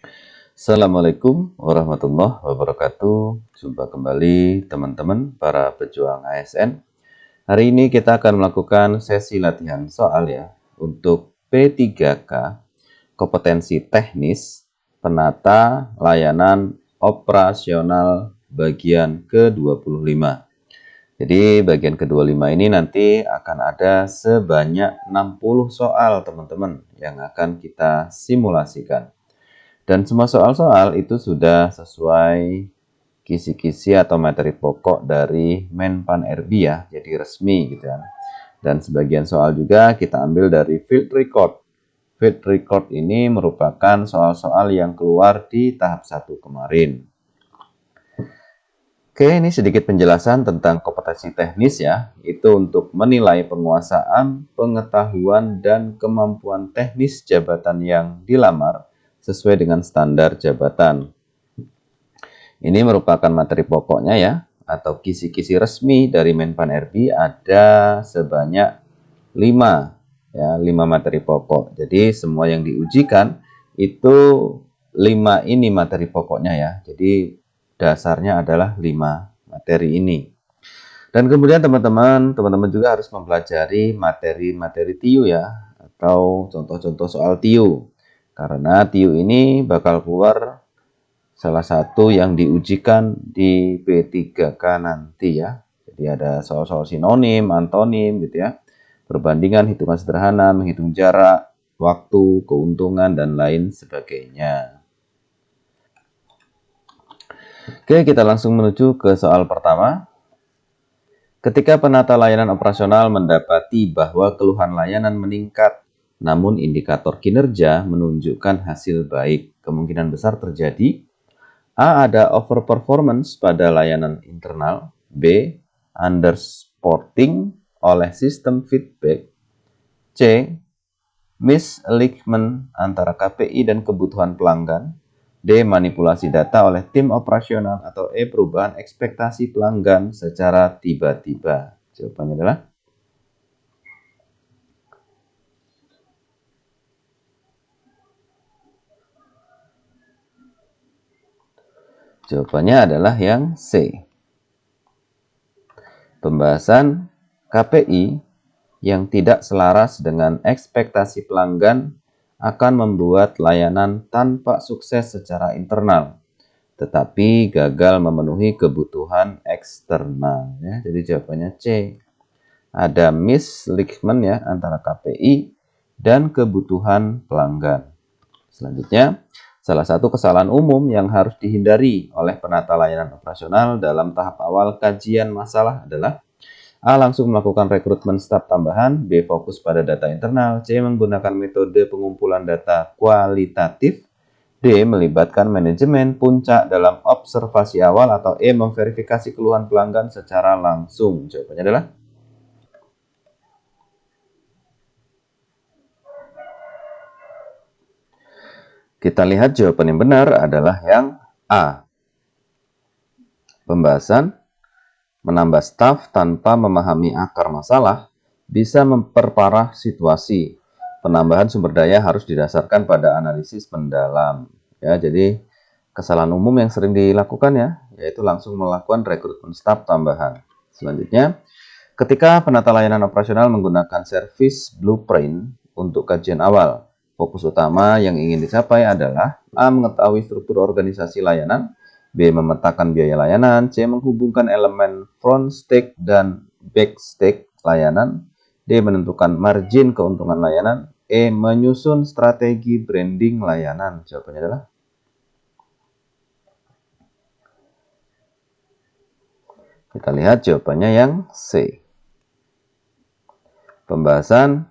Assalamualaikum warahmatullahi wabarakatuh. Jumpa kembali teman-teman para pejuang ASN. Hari ini kita akan melakukan sesi latihan soal ya untuk P3K, kompetensi teknis, penata layanan operasional bagian ke-25. Jadi bagian ke-25 ini nanti akan ada sebanyak 60 soal teman-teman yang akan kita simulasikan. Dan semua soal-soal itu sudah sesuai kisi-kisi atau materi pokok dari Menpan RB ya, jadi resmi gitu kan. Dan sebagian soal juga kita ambil dari field record. Field record ini merupakan soal-soal yang keluar di tahap 1 kemarin. Oke, ini sedikit penjelasan tentang kompetensi teknis ya. Itu untuk menilai penguasaan, pengetahuan, dan kemampuan teknis jabatan yang dilamar sesuai dengan standar jabatan. Ini merupakan materi pokoknya ya, atau kisi-kisi resmi dari Menpan RB ada sebanyak 5 ya, 5 materi pokok. Jadi semua yang diujikan itu 5 ini materi pokoknya ya. Jadi dasarnya adalah 5 materi ini. Dan kemudian teman-teman juga harus mempelajari materi-materi TIU ya, atau contoh-contoh soal TIU. Karena TIU ini bakal keluar salah satu yang diujikan di P3K nanti ya. Jadi ada soal-soal sinonim, antonim gitu ya. Perbandingan, hitungan sederhana, menghitung jarak, waktu, keuntungan, dan lain sebagainya. Oke, kita langsung menuju ke soal pertama. Ketika penata layanan operasional mendapati bahwa keluhan layanan meningkat, namun indikator kinerja menunjukkan hasil baik, kemungkinan besar terjadi A. Ada overperformance pada layanan internal. B. Undersporting oleh sistem feedback. C. Misalignment antara KPI dan kebutuhan pelanggan. D. Manipulasi data oleh tim operasional. Atau E. Perubahan ekspektasi pelanggan secara tiba-tiba. Jawabannya adalah yang C. Pembahasan KPI yang tidak selaras dengan ekspektasi pelanggan akan membuat layanan tanpa sukses secara internal, tetapi gagal memenuhi kebutuhan eksternal. Ya, jadi jawabannya C. Ada misalignment ya antara KPI dan kebutuhan pelanggan. Selanjutnya, salah satu kesalahan umum yang harus dihindari oleh penata layanan operasional dalam tahap awal kajian masalah adalah A. Langsung melakukan rekrutmen staf tambahan. B. Fokus pada data internal. C. Menggunakan metode pengumpulan data kualitatif. D. Melibatkan manajemen puncak dalam observasi awal. Atau E. Memverifikasi keluhan pelanggan secara langsung. Jawabannya adalah kita lihat jawaban yang benar adalah yang A. Pembahasan menambah staf tanpa memahami akar masalah bisa memperparah situasi. Penambahan sumber daya harus didasarkan pada analisis mendalam. Ya, jadi kesalahan umum yang sering dilakukan ya, yaitu langsung melakukan rekrutmen staf tambahan. Selanjutnya, ketika penata layanan operasional menggunakan service blueprint untuk kajian awal, fokus utama yang ingin dicapai adalah A. Mengetahui struktur organisasi layanan. B. Memetakan biaya layanan. C. Menghubungkan elemen front stake dan back stake layanan. D. Menentukan margin keuntungan layanan. E. Menyusun strategi branding layanan. Jawabannya adalah kita lihat jawabannya yang C. Pembahasan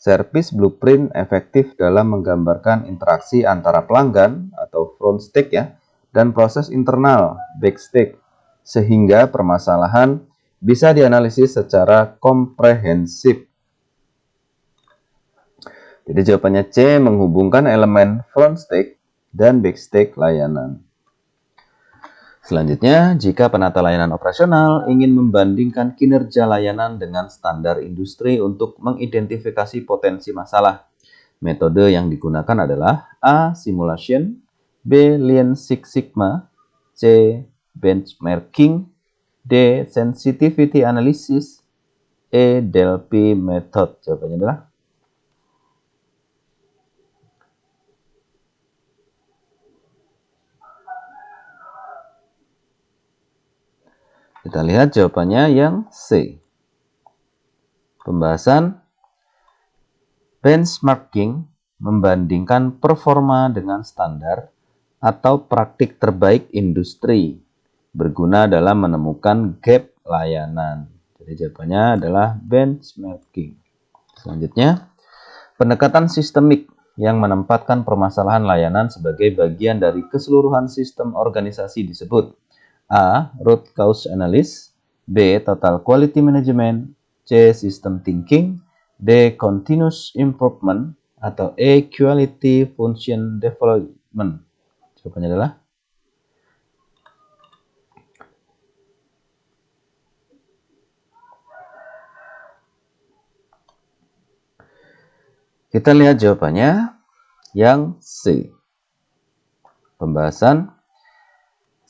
service blueprint efektif dalam menggambarkan interaksi antara pelanggan atau front stake ya, dan proses internal backstake sehingga permasalahan bisa dianalisis secara komprehensif. Jadi jawabannya C. Menghubungkan elemen front stake dan backstake layanan. Selanjutnya, jika penata layanan operasional ingin membandingkan kinerja layanan dengan standar industri untuk mengidentifikasi potensi masalah, metode yang digunakan adalah A. Simulation. B. Lean Six Sigma, C. Benchmarking, D. Sensitivity Analysis, E. Delphi Method. Jawabannya adalah kita lihat jawabannya yang C. Pembahasan benchmarking membandingkan performa dengan standar atau praktik terbaik industri berguna dalam menemukan gap layanan. Jadi jawabannya adalah benchmarking. Selanjutnya, pendekatan sistemik yang menempatkan permasalahan layanan sebagai bagian dari keseluruhan sistem organisasi disebut A. Root Cause Analysis, B. Total Quality Management, C. System Thinking, D. Continuous Improvement, atau E. Quality Function Development. Jawabannya adalah kita lihat jawabannya yang C. Pembahasan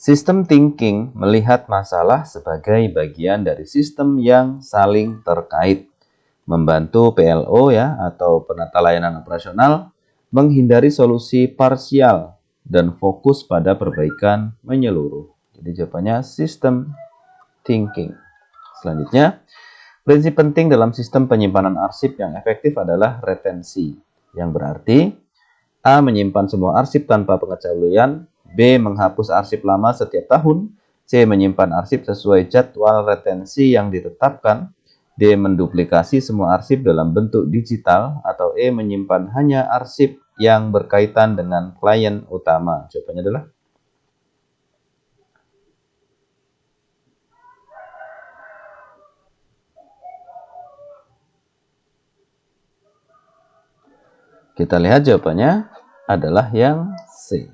sistem thinking melihat masalah sebagai bagian dari sistem yang saling terkait, membantu PLO ya atau penata layanan operasional menghindari solusi parsial dan fokus pada perbaikan menyeluruh. Jadi jawabannya sistem thinking. Selanjutnya, prinsip penting dalam sistem penyimpanan arsip yang efektif adalah retensi, yang berarti A. Menyimpan semua arsip tanpa pengecualian, B. Menghapus arsip lama setiap tahun, C. Menyimpan arsip sesuai jadwal retensi yang ditetapkan, D. Menduplikasi semua arsip dalam bentuk digital, atau E. Menyimpan hanya arsip yang berkaitan dengan klien utama. Jawabannya adalah kita lihat jawabannya adalah yang C.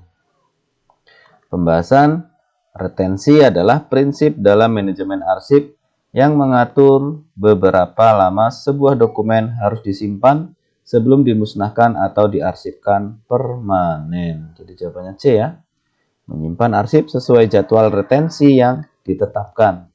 Pembahasan retensi adalah prinsip dalam manajemen arsip yang mengatur beberapa lama sebuah dokumen harus disimpan sebelum dimusnahkan atau diarsipkan permanen. Jadi jawabannya C ya. Menyimpan arsip sesuai jadwal retensi yang ditetapkan.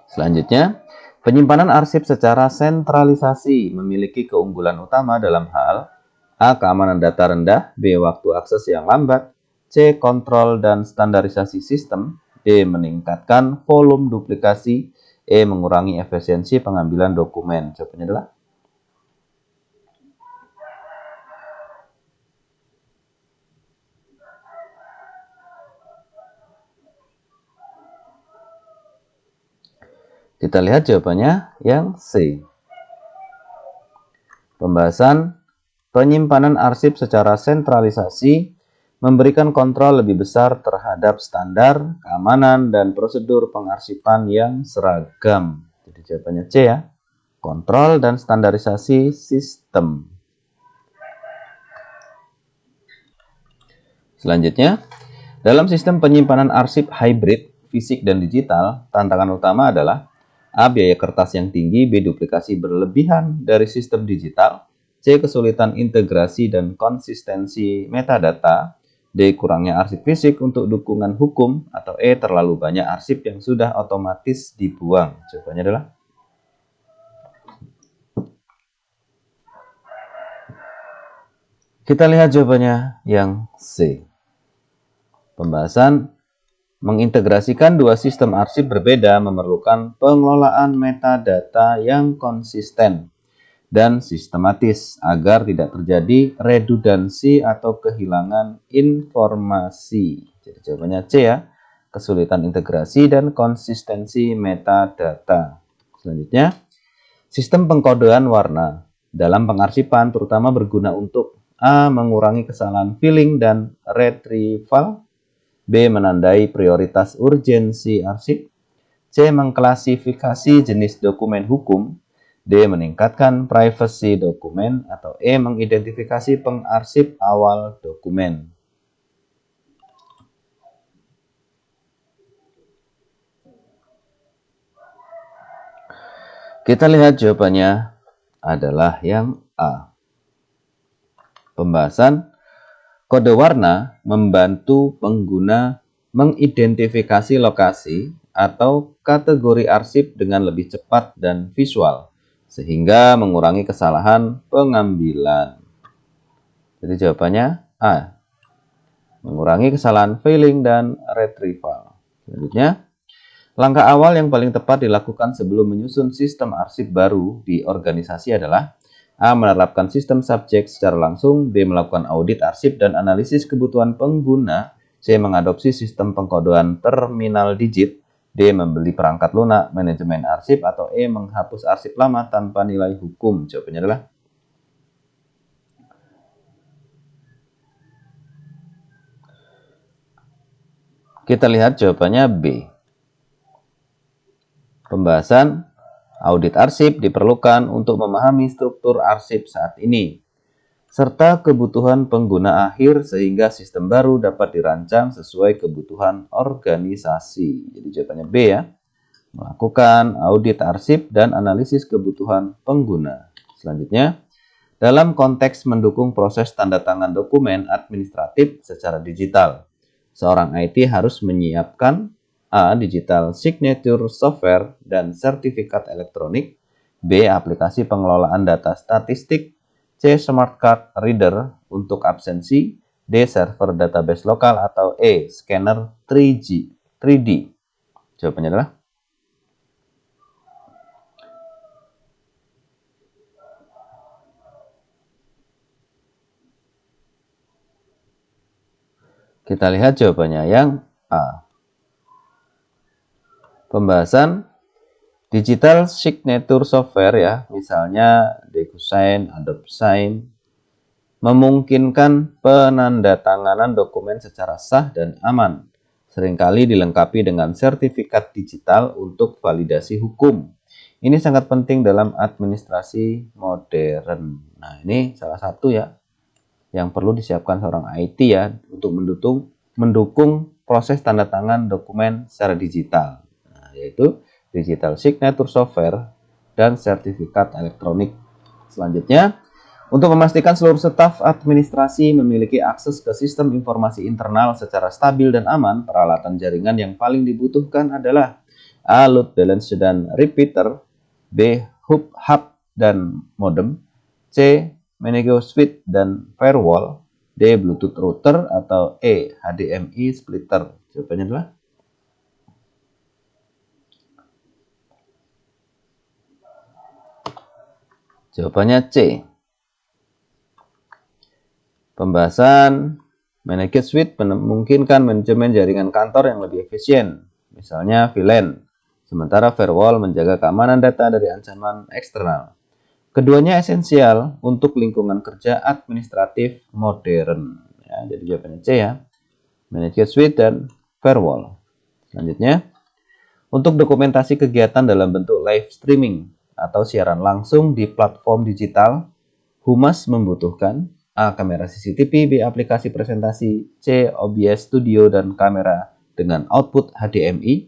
Selanjutnya, penyimpanan arsip secara sentralisasi memiliki keunggulan utama dalam hal A. Keamanan data rendah, B. Waktu akses yang lambat, C. Kontrol dan standarisasi sistem, D. Meningkatkan volume duplikasi, E. Mengurangi efisiensi pengambilan dokumen. Jawabannya adalah kita lihat jawabannya yang C. Pembahasan penyimpanan arsip secara sentralisasi memberikan kontrol lebih besar terhadap standar, keamanan, dan prosedur pengarsipan yang seragam. Jadi jawabannya C ya. Kontrol dan standarisasi sistem. Selanjutnya, dalam sistem penyimpanan arsip hybrid, fisik dan digital, tantangan utama adalah A. Biaya kertas yang tinggi, B. Duplikasi berlebihan dari sistem digital, C. Kesulitan integrasi dan konsistensi metadata, D. Kurangnya arsip fisik untuk dukungan hukum, atau E. Terlalu banyak arsip yang sudah otomatis dibuang. Jawabannya adalah kita lihat jawabannya yang C. Pembahasan mengintegrasikan dua sistem arsip berbeda memerlukan pengelolaan metadata yang konsisten dan sistematis agar tidak terjadi redundansi atau kehilangan informasi. Jadi jawabannya C ya, kesulitan integrasi dan konsistensi metadata. Selanjutnya, sistem pengkodean warna dalam pengarsipan terutama berguna untuk A. Mengurangi kesalahan filling dan retrieval, B. Menandai prioritas urgensi arsip, C. Mengklasifikasi jenis dokumen hukum, D. Meningkatkan privasi dokumen, atau E. Mengidentifikasi pengarsip awal dokumen. Kita lihat jawabannya adalah yang A. Pembahasan kode warna membantu pengguna mengidentifikasi lokasi atau kategori arsip dengan lebih cepat dan visual, sehingga mengurangi kesalahan pengambilan. Jadi jawabannya A, mengurangi kesalahan filling dan retrieval. Selanjutnya, langkah awal yang paling tepat dilakukan sebelum menyusun sistem arsip baru di organisasi adalah A. Menerapkan sistem subjek secara langsung, B. Melakukan audit arsip dan analisis kebutuhan pengguna, C. Mengadopsi sistem pengkodean terminal digit, D. Membeli perangkat lunak manajemen arsip, atau E. Menghapus arsip lama tanpa nilai hukum. Jawabannya adalah kita lihat jawabannya B. Pembahasan audit arsip diperlukan untuk memahami struktur arsip saat ini, serta kebutuhan pengguna akhir sehingga sistem baru dapat dirancang sesuai kebutuhan organisasi. Jadi jawabannya B ya. Melakukan audit arsip dan analisis kebutuhan pengguna. Selanjutnya, dalam konteks mendukung proses tanda tangan dokumen administratif secara digital, seorang IT harus menyiapkan A. Digital signature software dan sertifikat elektronik, B. Aplikasi pengelolaan data statistik, C. Smart card reader untuk absensi, D. Server database lokal, atau E. Scanner 3D. Jawabannya adalah kita lihat jawabannya yang A. Pembahasan digital signature software ya, misalnya DocuSign, Adobe Sign, memungkinkan penandatanganan dokumen secara sah dan aman, seringkali dilengkapi dengan sertifikat digital untuk validasi hukum. Ini sangat penting dalam administrasi modern. Nah, ini salah satu ya yang perlu disiapkan seorang IT ya untuk mendukung proses tanda tangan dokumen secara digital. Nah, yaitu digital signature software dan sertifikat elektronik. Selanjutnya, untuk memastikan seluruh staf administrasi memiliki akses ke sistem informasi internal secara stabil dan aman, peralatan jaringan yang paling dibutuhkan adalah A. Load balance dan repeater, B. Hub dan modem, C. Management suite dan firewall, D. Bluetooth router, atau E. HDMI splitter. Jawabannya adalah jawabannya C. Pembahasan management suite memungkinkan manajemen jaringan kantor yang lebih efisien, misalnya VLAN, sementara firewall menjaga keamanan data dari ancaman eksternal. Keduanya esensial untuk lingkungan kerja administratif modern. Ya, jadi jawabannya C ya, management suite dan firewall. Selanjutnya, untuk dokumentasi kegiatan dalam bentuk live streaming atau siaran langsung di platform digital, Humas membutuhkan A. Kamera CCTV, B. Aplikasi presentasi, C. OBS Studio dan kamera dengan output HDMI,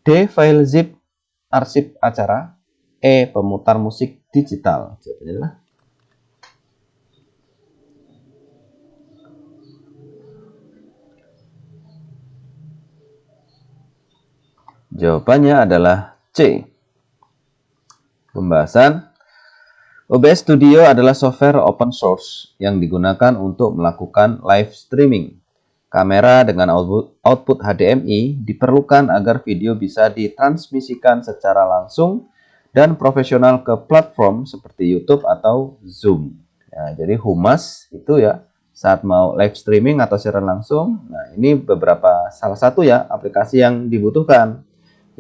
D. File zip arsip acara, E. Pemutar musik digital. Jawabannya adalah jawabannya adalah C. Pembahasan OBS Studio adalah software open source yang digunakan untuk melakukan live streaming. Kamera dengan output HDMI diperlukan agar video bisa ditransmisikan secara langsung dan profesional ke platform seperti YouTube atau Zoom. Ya, jadi Humas itu ya saat mau live streaming atau siaran langsung, nah ini salah satu ya aplikasi yang dibutuhkan,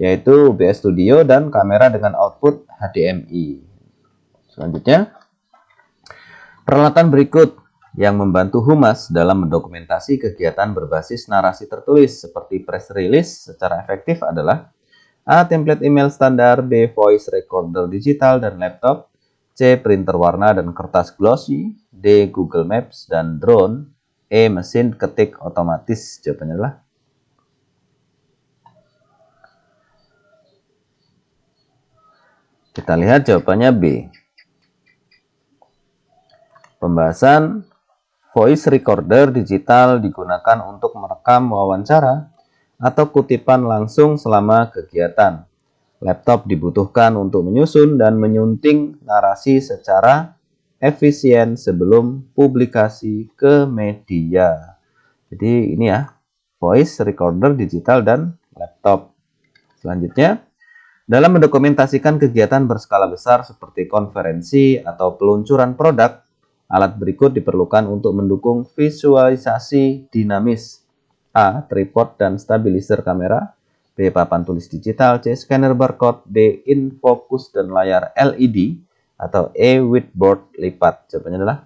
yaitu OBS Studio dan kamera dengan output HDMI. Selanjutnya, peralatan berikut yang membantu Humas dalam mendokumentasi kegiatan berbasis narasi tertulis seperti press release secara efektif adalah A. Template email standar, B. Voice recorder digital dan laptop, C. Printer warna dan kertas glossy, D. Google Maps dan drone, E. Mesin ketik otomatis. Jawabannya adalah kita lihat jawabannya B. Pembahasan voice recorder digital digunakan untuk merekam wawancara atau kutipan langsung selama kegiatan. Laptop dibutuhkan untuk menyusun dan menyunting narasi secara efisien sebelum publikasi ke media. Jadi ini ya, voice recorder digital dan laptop. Selanjutnya, dalam mendokumentasikan kegiatan berskala besar seperti konferensi atau peluncuran produk, alat berikut diperlukan untuk mendukung visualisasi dinamis. A. Tripod dan stabilizer kamera. B. Papan tulis digital. C. Scanner barcode. D. Infokus dan layar LED. Atau E. Whiteboard lipat. Jawabannya adalah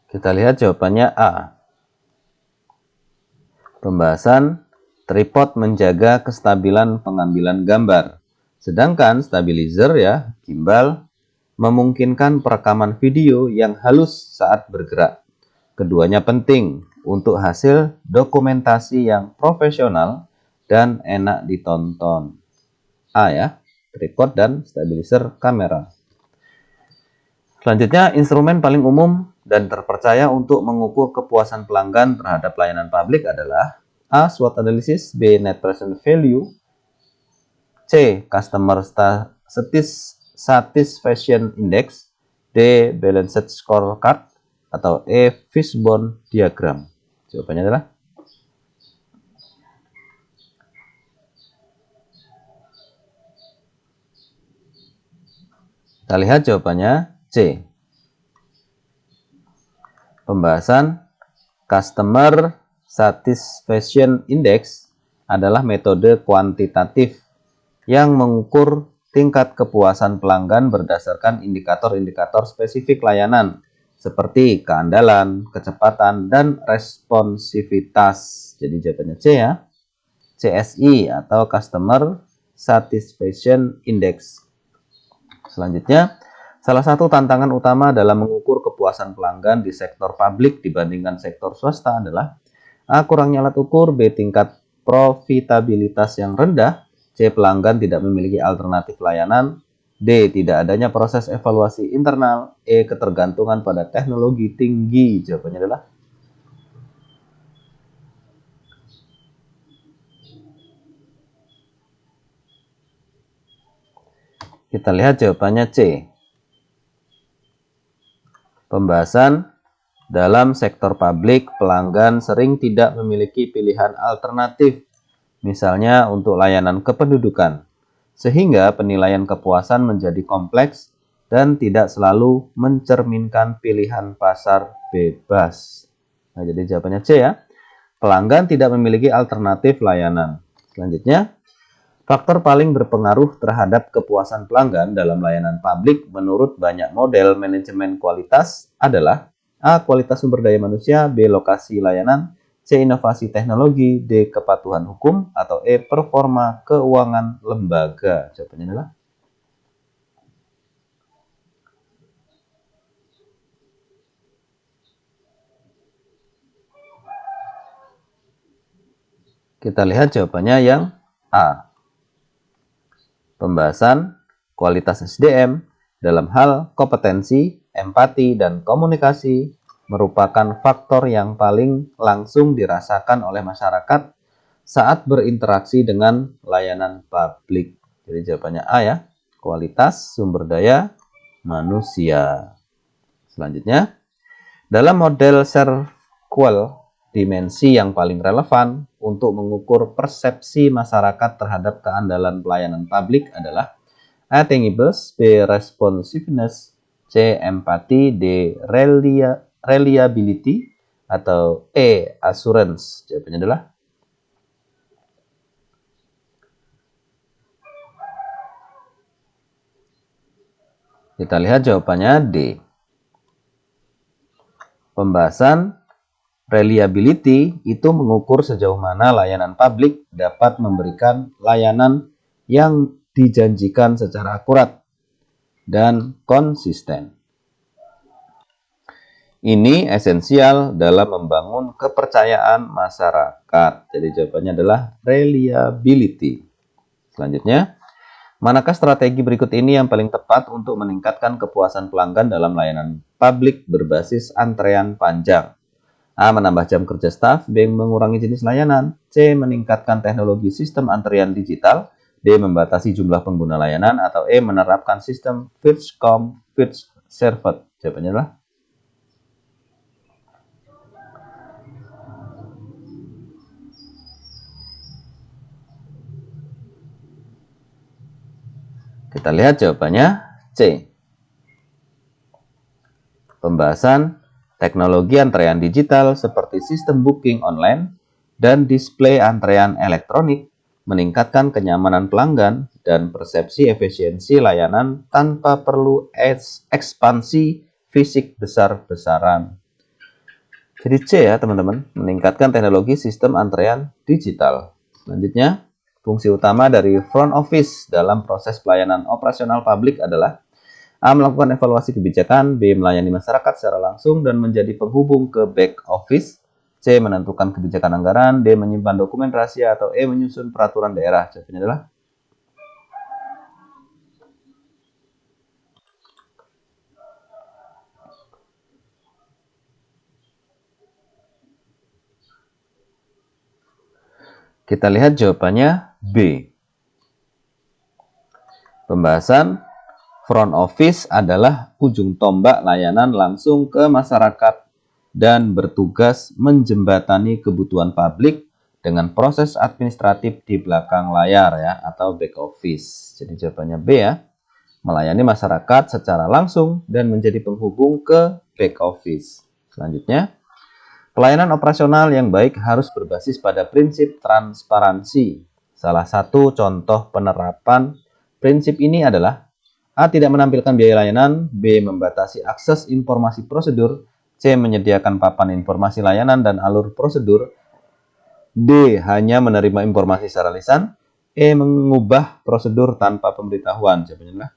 kita lihat jawabannya A. Pembahasan tripod menjaga kestabilan pengambilan gambar. Sedangkan stabilizer ya, gimbal memungkinkan perekaman video yang halus saat bergerak. Keduanya penting untuk hasil dokumentasi yang profesional dan enak ditonton. A ya, tripod dan stabilizer kamera. Selanjutnya, instrumen paling umum dan terpercaya untuk mengukur kepuasan pelanggan terhadap layanan publik adalah A. SWOT Analysis. B. Net Present Value. C. Customer Satisfaction Index. D. Balanced Scorecard. Atau E. Fishbone Diagram. Jawabannya adalah kita lihat jawabannya C. Pembahasan Customer Satisfaction Index adalah metode kuantitatif yang mengukur tingkat kepuasan pelanggan berdasarkan indikator-indikator spesifik layanan seperti keandalan, kecepatan, dan responsivitas. Jadi jawabannya C ya. CSI atau Customer Satisfaction Index. Selanjutnya, salah satu tantangan utama dalam mengukur kepuasan pelanggan di sektor publik dibandingkan sektor swasta adalah A. Kurangnya alat ukur. B. Tingkat profitabilitas yang rendah. C. Pelanggan tidak memiliki alternatif layanan. D. Tidak adanya proses evaluasi internal. E. Ketergantungan pada teknologi tinggi. Jawabannya adalah kita lihat jawabannya C. Pembahasan dalam sektor publik, pelanggan sering tidak memiliki pilihan alternatif, misalnya untuk layanan kependudukan, sehingga penilaian kepuasan menjadi kompleks dan tidak selalu mencerminkan pilihan pasar bebas. Nah, jadi jawabannya C ya. Pelanggan tidak memiliki alternatif layanan. Selanjutnya, faktor paling berpengaruh terhadap kepuasan pelanggan dalam layanan publik menurut banyak model manajemen kualitas adalah A. Kualitas sumber daya manusia. B. Lokasi layanan. C. Inovasi teknologi. D. Kepatuhan hukum. Atau E. Performa keuangan lembaga. Jawabannya adalah kita lihat jawabannya yang A. Pembahasan kualitas SDM dalam hal kompetensi, empati, dan komunikasi merupakan faktor yang paling langsung dirasakan oleh masyarakat saat berinteraksi dengan layanan publik. Jadi jawabannya A ya, kualitas sumber daya manusia. Selanjutnya, dalam model SERVQUAL, dimensi yang paling relevan untuk mengukur persepsi masyarakat terhadap keandalan pelayanan publik adalah A. Attainability. B. Responsiveness. C. Empati. D. Reliability. Atau E. Assurance. Jawabannya adalah kita lihat jawabannya D. Pembahasan reliability itu mengukur sejauh mana layanan publik dapat memberikan layanan yang dijanjikan secara akurat dan konsisten. Ini esensial dalam membangun kepercayaan masyarakat. Jadi jawabannya adalah reliability. Selanjutnya, manakah strategi berikut ini yang paling tepat untuk meningkatkan kepuasan pelanggan dalam layanan publik berbasis antrean panjang? A. Menambah jam kerja staf. B. Mengurangi jenis layanan. C. Meningkatkan teknologi sistem antrian digital. D. Membatasi jumlah pengguna layanan. Atau E. Menerapkan sistem first come, first served. Jawabannya adalah kita lihat jawabannya C. Pembahasan teknologi antrean digital seperti sistem booking online dan display antrean elektronik meningkatkan kenyamanan pelanggan dan persepsi efisiensi layanan tanpa perlu ekspansi fisik besar-besaran. Jadi C ya teman-teman, meningkatkan teknologi sistem antrean digital. Selanjutnya, fungsi utama dari front office dalam proses pelayanan operasional publik adalah A. Melakukan evaluasi kebijakan. B. Melayani masyarakat secara langsung dan menjadi penghubung ke back office. C. Menentukan kebijakan anggaran. D. Menyimpan dokumen rahasia. Atau E. Menyusun peraturan daerah. Jawabannya adalah kita lihat jawabannya B. Pembahasan front office adalah ujung tombak layanan langsung ke masyarakat dan bertugas menjembatani kebutuhan publik dengan proses administratif di belakang layar ya atau back office. Jadi jawabannya B ya. Melayani masyarakat secara langsung dan menjadi penghubung ke back office. Selanjutnya, pelayanan operasional yang baik harus berbasis pada prinsip transparansi. Salah satu contoh penerapan prinsip ini adalah A. Tidak menampilkan biaya layanan. B. Membatasi akses informasi prosedur. C. Menyediakan papan informasi layanan dan alur prosedur. D. Hanya menerima informasi secara lisan. E. Mengubah prosedur tanpa pemberitahuan. Jawabannya adalah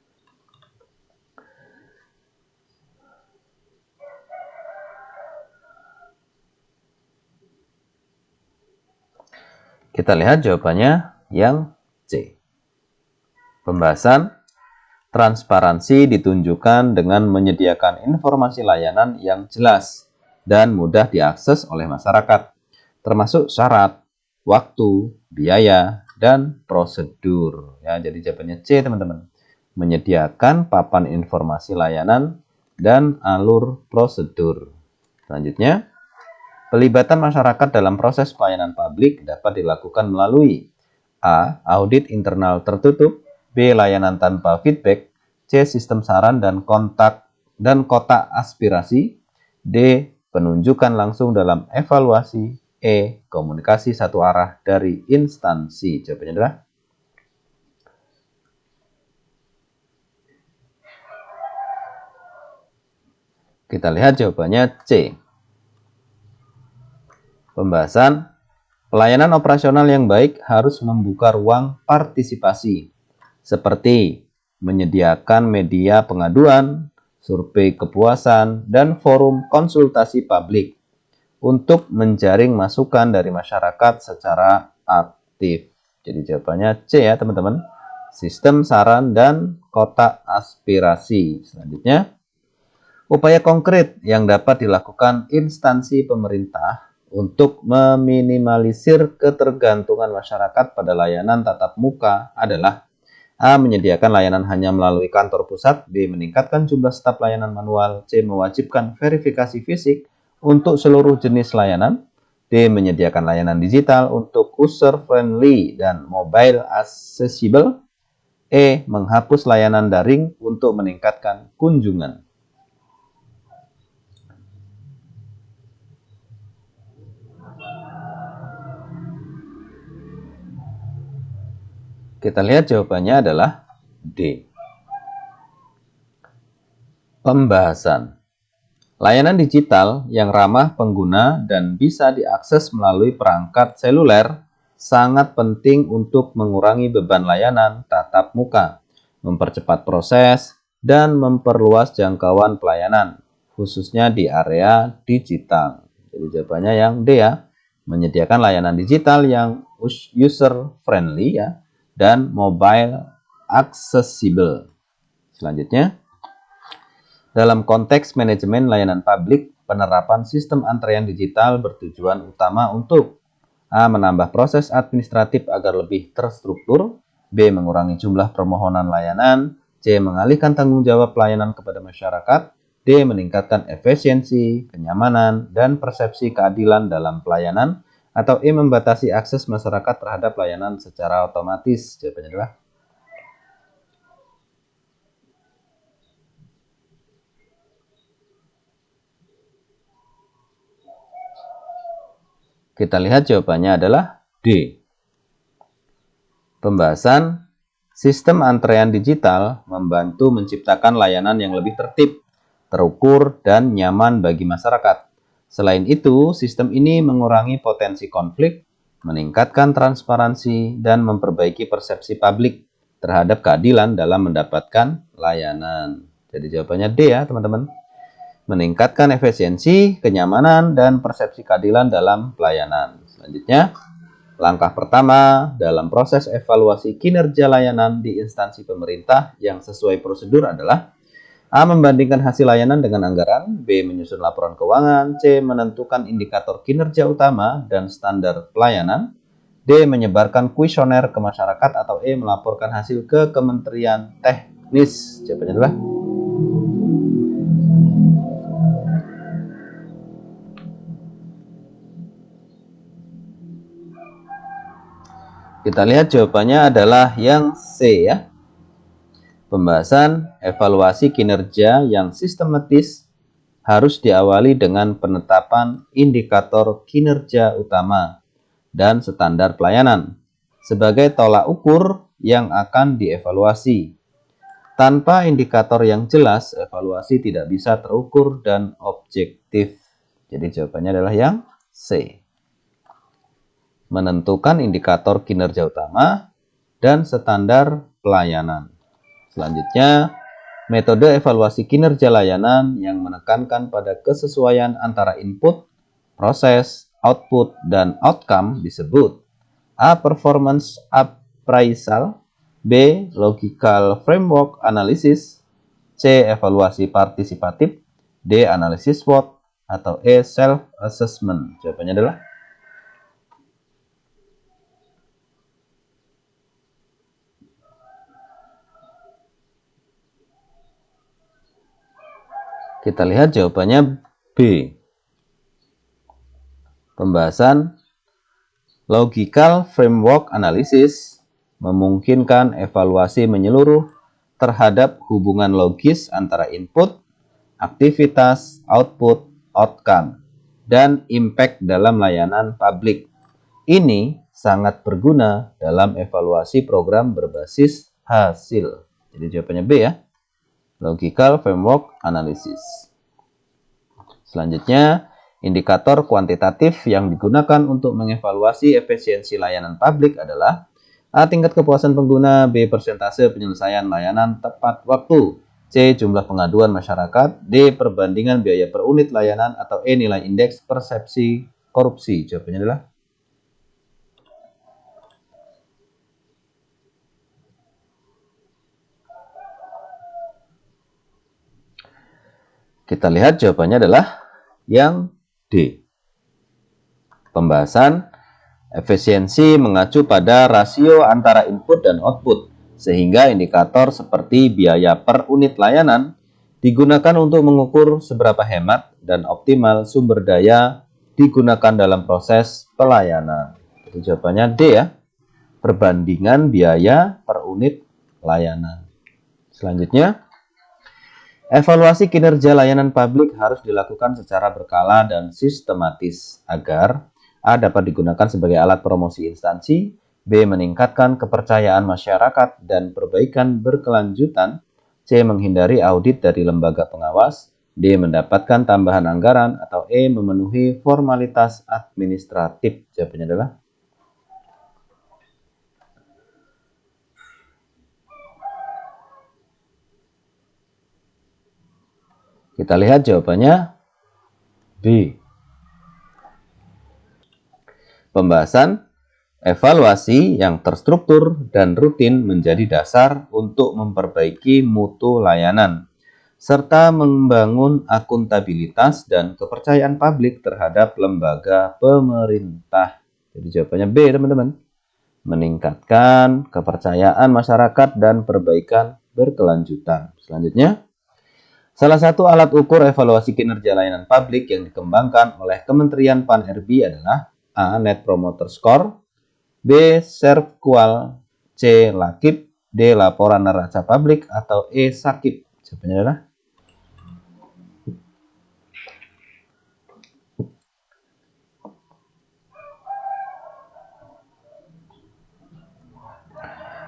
kita lihat jawabannya yang C. Pembahasan transparansi ditunjukkan dengan menyediakan informasi layanan yang jelas dan mudah diakses oleh masyarakat, termasuk syarat, waktu, biaya, dan prosedur. Ya, jadi jawabannya C, teman-teman. Menyediakan papan informasi layanan dan alur prosedur. Selanjutnya, pelibatan masyarakat dalam proses pelayanan publik dapat dilakukan melalui A. Audit internal tertutup. B. Layanan tanpa feedback. C. Sistem saran dan kontak dan kotak aspirasi. D. Penunjukan langsung dalam evaluasi. E. Komunikasi satu arah dari instansi. Jawabannya adalah kita lihat jawabannya C. Pembahasan pelayanan operasional yang baik harus membuka ruang partisipasi seperti menyediakan media pengaduan, survei kepuasan, dan forum konsultasi publik untuk menjaring masukan dari masyarakat secara aktif. Jadi jawabannya C ya teman-teman. Sistem saran dan kotak aspirasi. Selanjutnya, upaya konkret yang dapat dilakukan instansi pemerintah untuk meminimalisir ketergantungan masyarakat pada layanan tatap muka adalah A. Menyediakan layanan hanya melalui kantor pusat. B. Meningkatkan jumlah staf layanan manual. C. Mewajibkan verifikasi fisik untuk seluruh jenis layanan. D. Menyediakan layanan digital untuk user-friendly dan mobile accessible. E. Menghapus layanan daring untuk meningkatkan kunjungan. Kita lihat jawabannya adalah D. Pembahasan layanan digital yang ramah pengguna dan bisa diakses melalui perangkat seluler sangat penting untuk mengurangi beban layanan tatap muka, mempercepat proses, dan memperluas jangkauan pelayanan. khususnya di area digital. Jadi jawabannya yang D ya, menyediakan layanan digital yang user friendly ya dan mobile accessible. Selanjutnya, dalam konteks manajemen layanan publik, penerapan sistem antrean digital bertujuan utama untuk A. Menambah proses administratif agar lebih terstruktur, B. Mengurangi jumlah permohonan layanan, C. Mengalihkan tanggung jawab pelayanan kepada masyarakat, D. Meningkatkan efisiensi, kenyamanan, dan persepsi keadilan dalam pelayanan, atau E. Membatasi akses masyarakat terhadap layanan secara otomatis. Jawabannya adalah kita lihat jawabannya adalah D. Pembahasan sistem antrean digital membantu menciptakan layanan yang lebih tertib, terukur, dan nyaman bagi masyarakat. Selain itu, sistem ini mengurangi potensi konflik, meningkatkan transparansi, dan memperbaiki persepsi publik terhadap keadilan dalam mendapatkan layanan. Jadi jawabannya D ya teman-teman. Meningkatkan efisiensi, kenyamanan, dan persepsi keadilan dalam pelayanan. Selanjutnya, langkah pertama dalam proses evaluasi kinerja layanan di instansi pemerintah yang sesuai prosedur adalah A. Membandingkan hasil layanan dengan anggaran, B. Menyusun laporan keuangan, C. Menentukan indikator kinerja utama dan standar pelayanan, D. Menyebarkan kuesioner ke masyarakat, atau E. Melaporkan hasil ke Kementerian Teknis. Jawabannya adalah kita lihat jawabannya adalah yang C ya. Pembahasan evaluasi kinerja yang sistematis harus diawali dengan penetapan indikator kinerja utama dan standar pelayanan sebagai tolak ukur yang akan dievaluasi. Tanpa indikator yang jelas, evaluasi tidak bisa terukur dan objektif. Jadi jawabannya adalah yang C. Menentukan indikator kinerja utama dan standar pelayanan. Selanjutnya, metode evaluasi kinerja layanan yang menekankan pada kesesuaian antara input, proses, output, dan outcome disebut A. Performance appraisal, B. Logical framework analysis, C. Evaluasi partisipatif, D. Analisis SWOT, atau E. Self-assessment. Jawabannya adalah kita lihat jawabannya B. Pembahasan logical framework analysis memungkinkan evaluasi menyeluruh terhadap hubungan logis antara input, aktivitas, output, outcome, dan impact dalam layanan publik. Ini sangat berguna dalam evaluasi program berbasis hasil. Jadi jawabannya B ya. Logical framework analysis. Selanjutnya, indikator kuantitatif yang digunakan untuk mengevaluasi efisiensi layanan publik adalah A. Tingkat kepuasan pengguna, B. Persentase penyelesaian layanan tepat waktu, C. Jumlah pengaduan masyarakat, D. Perbandingan biaya per unit layanan, atau E. Nilai indeks persepsi korupsi. Jawabannya adalah kita lihat jawabannya adalah yang D. Pembahasan efisiensi mengacu pada rasio antara input dan output, sehingga indikator seperti biaya per unit layanan digunakan untuk mengukur seberapa hemat dan optimal sumber daya digunakan dalam proses pelayanan. Jadi jawabannya D ya, perbandingan biaya per unit layanan. Selanjutnya, evaluasi kinerja layanan publik harus dilakukan secara berkala dan sistematis agar A. dapat digunakan sebagai alat promosi instansi, B. meningkatkan kepercayaan masyarakat dan perbaikan berkelanjutan, C. menghindari audit dari lembaga pengawas, D. mendapatkan tambahan anggaran, atau E. memenuhi formalitas administratif. Jawabannya adalah Kita lihat jawabannya B. Pembahasan evaluasi yang terstruktur dan rutin menjadi dasar untuk memperbaiki mutu layanan, serta membangun akuntabilitas dan kepercayaan publik terhadap lembaga pemerintah. Jadi jawabannya B, teman-teman. Meningkatkan kepercayaan masyarakat dan perbaikan berkelanjutan. Selanjutnya, salah satu alat ukur evaluasi kinerja layanan publik yang dikembangkan oleh Kementerian Pan-RB adalah A. Net Promoter Score, B. Servqual, C. Lakip, D. Laporan neraca publik, atau E. Sakip. Jawabannya adalah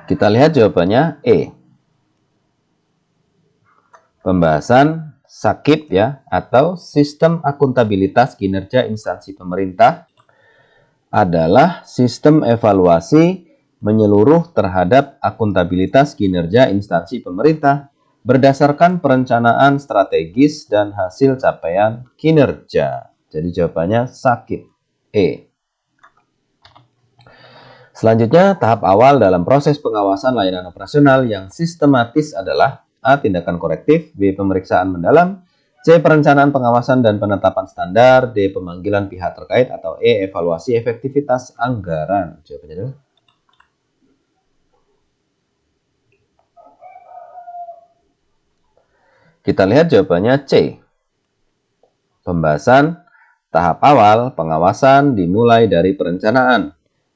kita lihat jawabannya E. Pembahasan Sakip ya, atau Sistem Akuntabilitas Kinerja Instansi Pemerintah adalah sistem evaluasi menyeluruh terhadap akuntabilitas kinerja instansi pemerintah berdasarkan perencanaan strategis dan hasil capaian kinerja. Jadi jawabannya Sakip, E. Selanjutnya, tahap awal dalam proses pengawasan layanan operasional yang sistematis adalah A. Tindakan korektif, B. Pemeriksaan mendalam, C. Perencanaan pengawasan dan penetapan standar, D. Pemanggilan pihak terkait, atau E. Evaluasi efektivitas anggaran. Jawabannya adalah kita lihat jawabannya C. Pembahasan tahap awal pengawasan dimulai dari perencanaan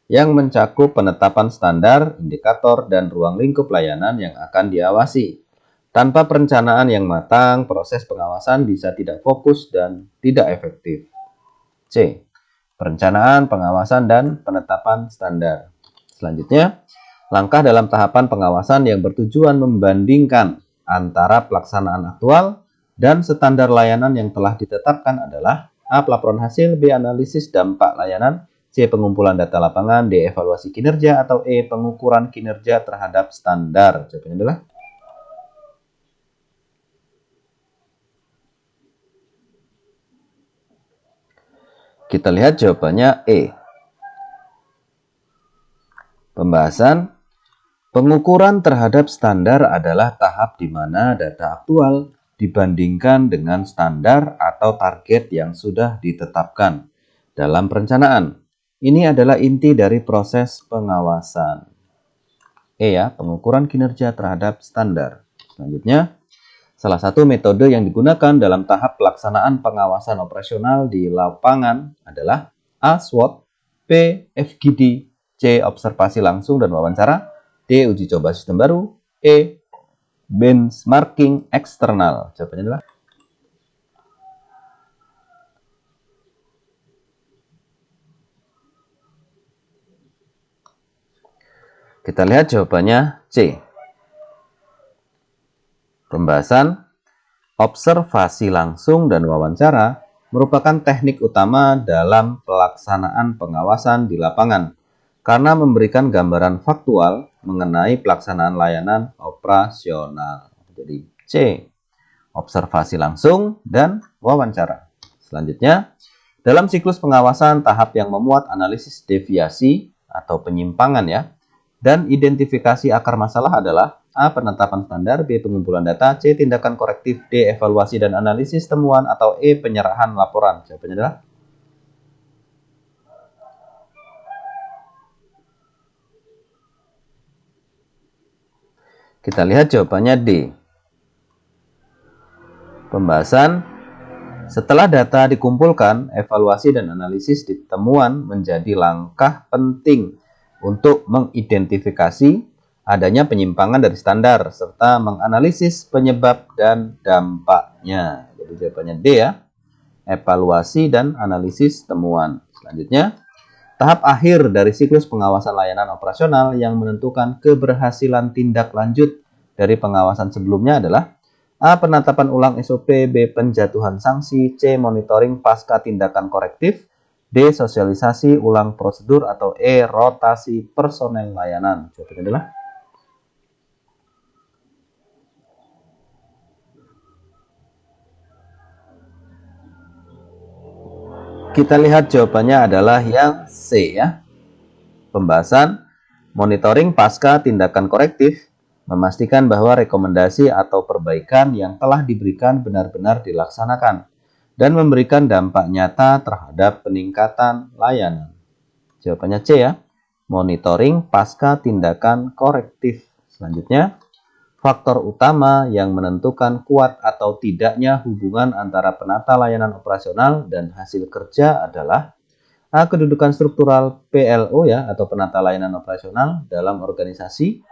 yang mencakup penetapan standar, indikator, dan ruang lingkup layanan yang akan diawasi. Tanpa perencanaan yang matang, proses pengawasan bisa tidak fokus dan tidak efektif. C. Perencanaan, pengawasan, dan penetapan standar. Selanjutnya, langkah dalam tahapan pengawasan yang bertujuan membandingkan antara pelaksanaan aktual dan standar layanan yang telah ditetapkan adalah A. Pelaporan hasil, B. Analisis dampak layanan, C. Pengumpulan data lapangan, D. Evaluasi kinerja, atau E. Pengukuran kinerja terhadap standar. Jawabannya adalah kita lihat jawabannya E. Pembahasan pengukuran terhadap standar adalah tahap di mana data aktual dibandingkan dengan standar atau target yang sudah ditetapkan dalam perencanaan. Ini adalah inti dari proses pengawasan. E ya, pengukuran kinerja terhadap standar. Selanjutnya, salah satu metode yang digunakan dalam tahap pelaksanaan pengawasan operasional di lapangan adalah A. SWOT, B. FGD, C. Observasi langsung dan wawancara, D. Uji coba sistem baru, E. Benchmarking eksternal. Jawabannya adalah kita lihat jawabannya C. Pembahasan observasi langsung dan wawancara merupakan teknik utama dalam pelaksanaan pengawasan di lapangan karena memberikan gambaran faktual mengenai pelaksanaan layanan operasional. Jadi C. Observasi langsung dan wawancara. Selanjutnya, dalam siklus pengawasan tahap yang memuat analisis deviasi atau penyimpangan ya, dan identifikasi akar masalah adalah A. Penetapan standar, B. Pengumpulan data, C. Tindakan korektif, D. Evaluasi dan analisis temuan, atau E. Penyerahan laporan. Jawabannya adalah kita lihat jawabannya D. Pembahasan setelah data dikumpulkan, evaluasi dan analisis temuan menjadi langkah penting untuk mengidentifikasi adanya penyimpangan dari standar serta menganalisis penyebab dan dampaknya. Jadi jawabannya D ya. Evaluasi dan analisis temuan. Selanjutnya, tahap akhir dari siklus pengawasan layanan operasional yang menentukan keberhasilan tindak lanjut dari pengawasan sebelumnya adalah A. Penetapan ulang SOP, B. Penjatuhan sanksi, C. Monitoring pasca tindakan korektif, D. Sosialisasi ulang prosedur, atau E. Rotasi personel layanan. Jawabannya adalah Kita lihat jawabannya adalah yang C ya. Pembahasan monitoring pasca tindakan korektif, memastikan bahwa rekomendasi atau perbaikan yang telah diberikan benar-benar dilaksanakan dan memberikan dampak nyata terhadap peningkatan layanan. Jawabannya C ya. Monitoring pasca tindakan korektif. Selanjutnya, faktor utama yang menentukan kuat atau tidaknya hubungan antara penata layanan operasional dan hasil kerja adalah A. Kedudukan struktural PLO ya atau penata layanan operasional dalam organisasi.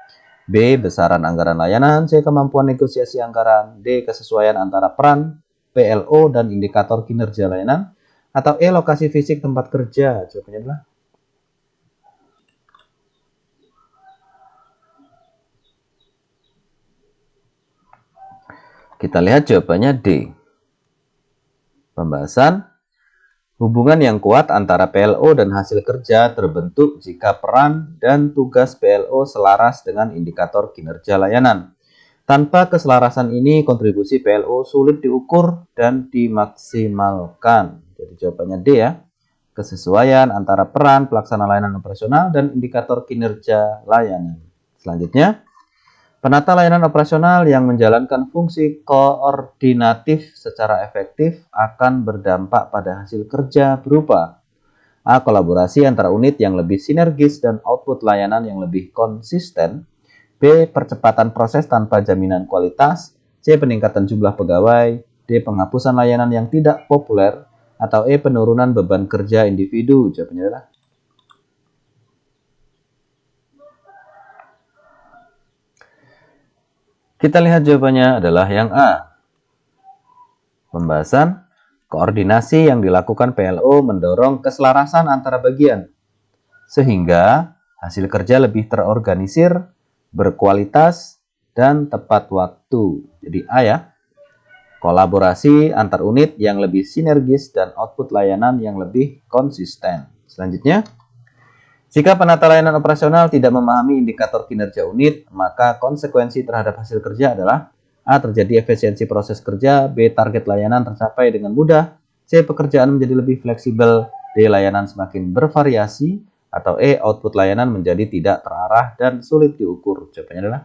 B. Besaran anggaran layanan. C. Kemampuan negosiasi anggaran. D. Kesesuaian antara peran PLO dan indikator kinerja layanan. Atau E. Lokasi fisik tempat kerja. Jawabannya adalah kita lihat jawabannya D. Pembahasan hubungan yang kuat antara PLO dan hasil kerja terbentuk jika peran dan tugas PLO selaras dengan indikator kinerja layanan. Tanpa keselarasan ini, kontribusi PLO sulit diukur dan dimaksimalkan. Jadi jawabannya D ya. Kesesuaian antara peran pelaksana layanan operasional dan indikator kinerja layanan. Selanjutnya, penata layanan operasional yang menjalankan fungsi koordinatif secara efektif akan berdampak pada hasil kerja berupa A. Kolaborasi antara unit yang lebih sinergis dan output layanan yang lebih konsisten. B. Percepatan proses tanpa jaminan kualitas. C. Peningkatan jumlah pegawai. D. Penghapusan layanan yang tidak populer. Atau E. Penurunan beban kerja individu. Jawabannya adalah kita lihat jawabannya adalah yang A. Pembahasan koordinasi yang dilakukan PLO mendorong keselarasan antara bagian sehingga hasil kerja lebih terorganisir, berkualitas, dan tepat waktu. Jadi A ya. Kolaborasi antar unit yang lebih sinergis dan output layanan yang lebih konsisten. Selanjutnya, jika penata layanan operasional tidak memahami indikator kinerja unit, maka konsekuensi terhadap hasil kerja adalah A. Terjadi efisiensi proses kerja. B. Target layanan tercapai dengan mudah. C. Pekerjaan menjadi lebih fleksibel. D. Layanan semakin bervariasi. Atau E. Output layanan menjadi tidak terarah dan sulit diukur. Jawabannya adalah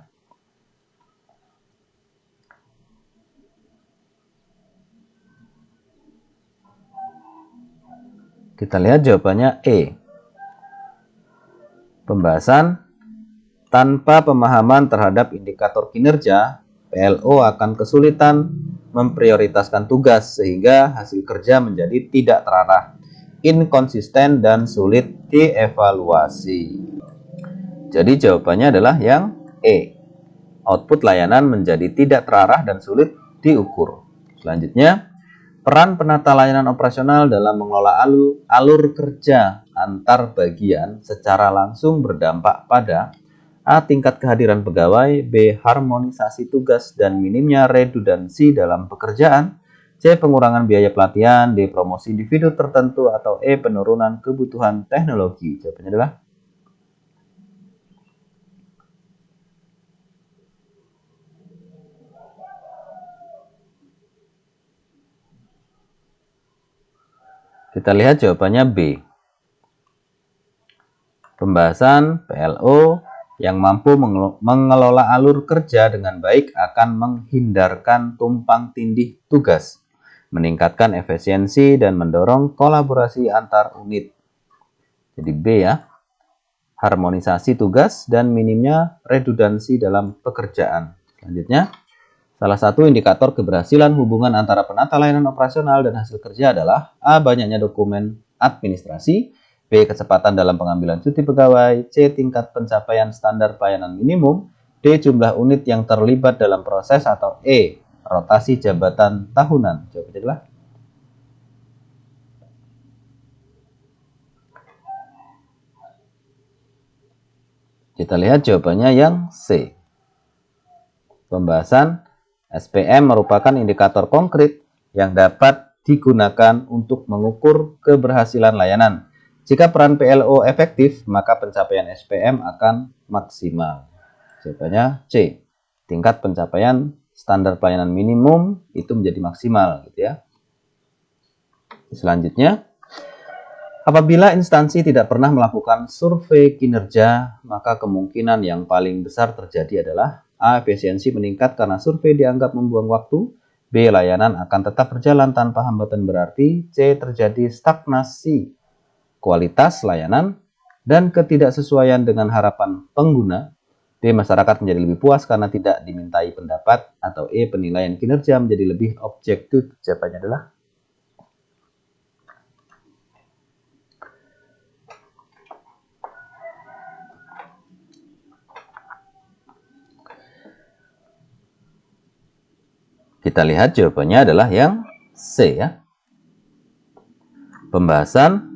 kita lihat jawabannya E. Pembahasan tanpa pemahaman terhadap indikator kinerja, PLO akan kesulitan memprioritaskan tugas sehingga hasil kerja menjadi tidak terarah, inkonsisten, dan sulit dievaluasi. Jadi jawabannya adalah yang E. Output layanan menjadi tidak terarah dan sulit diukur. Selanjutnya, peran penata layanan operasional dalam mengelola alur kerja antar bagian secara langsung berdampak pada A. Tingkat kehadiran pegawai. B. Harmonisasi tugas dan minimnya redundansi dalam pekerjaan. C. Pengurangan biaya pelatihan. D. Promosi individu tertentu. Atau E. Penurunan kebutuhan teknologi. Jawabannya adalah kita lihat jawabannya B. Pembahasan PLO yang mampu mengelola alur kerja dengan baik akan menghindarkan tumpang tindih tugas, meningkatkan efisiensi, dan mendorong kolaborasi antar unit. Jadi B ya, harmonisasi tugas dan minimnya redundansi dalam pekerjaan. Selanjutnya, salah satu indikator keberhasilan hubungan antara penata layanan operasional dan hasil kerja adalah A. Banyaknya dokumen administrasi. B. Kecepatan dalam pengambilan cuti pegawai. C. Tingkat pencapaian standar pelayanan minimum. D. Jumlah unit yang terlibat dalam proses. Atau E. Rotasi jabatan tahunan. Jawabannya adalah kita lihat jawabannya yang C. Pembahasan SPM merupakan indikator konkret yang dapat digunakan untuk mengukur keberhasilan layanan. Jika peran PLO efektif, maka pencapaian SPM akan maksimal. Jawabannya C. Tingkat pencapaian standar pelayanan minimum itu menjadi maksimal, gitu ya. Selanjutnya, Apabila instansi tidak pernah melakukan survei kinerja, maka kemungkinan yang paling besar terjadi adalah A. Efisiensi meningkat karena survei dianggap membuang waktu. B. Layanan akan tetap berjalan tanpa hambatan berarti. C. Terjadi stagnasi kualitas layanan dan ketidaksesuaian dengan harapan pengguna. D. Masyarakat menjadi lebih puas karena tidak dimintai pendapat. Atau E. Penilaian kinerja menjadi lebih objektif. Jawabannya adalah kita lihat jawabannya adalah yang C ya. Pembahasan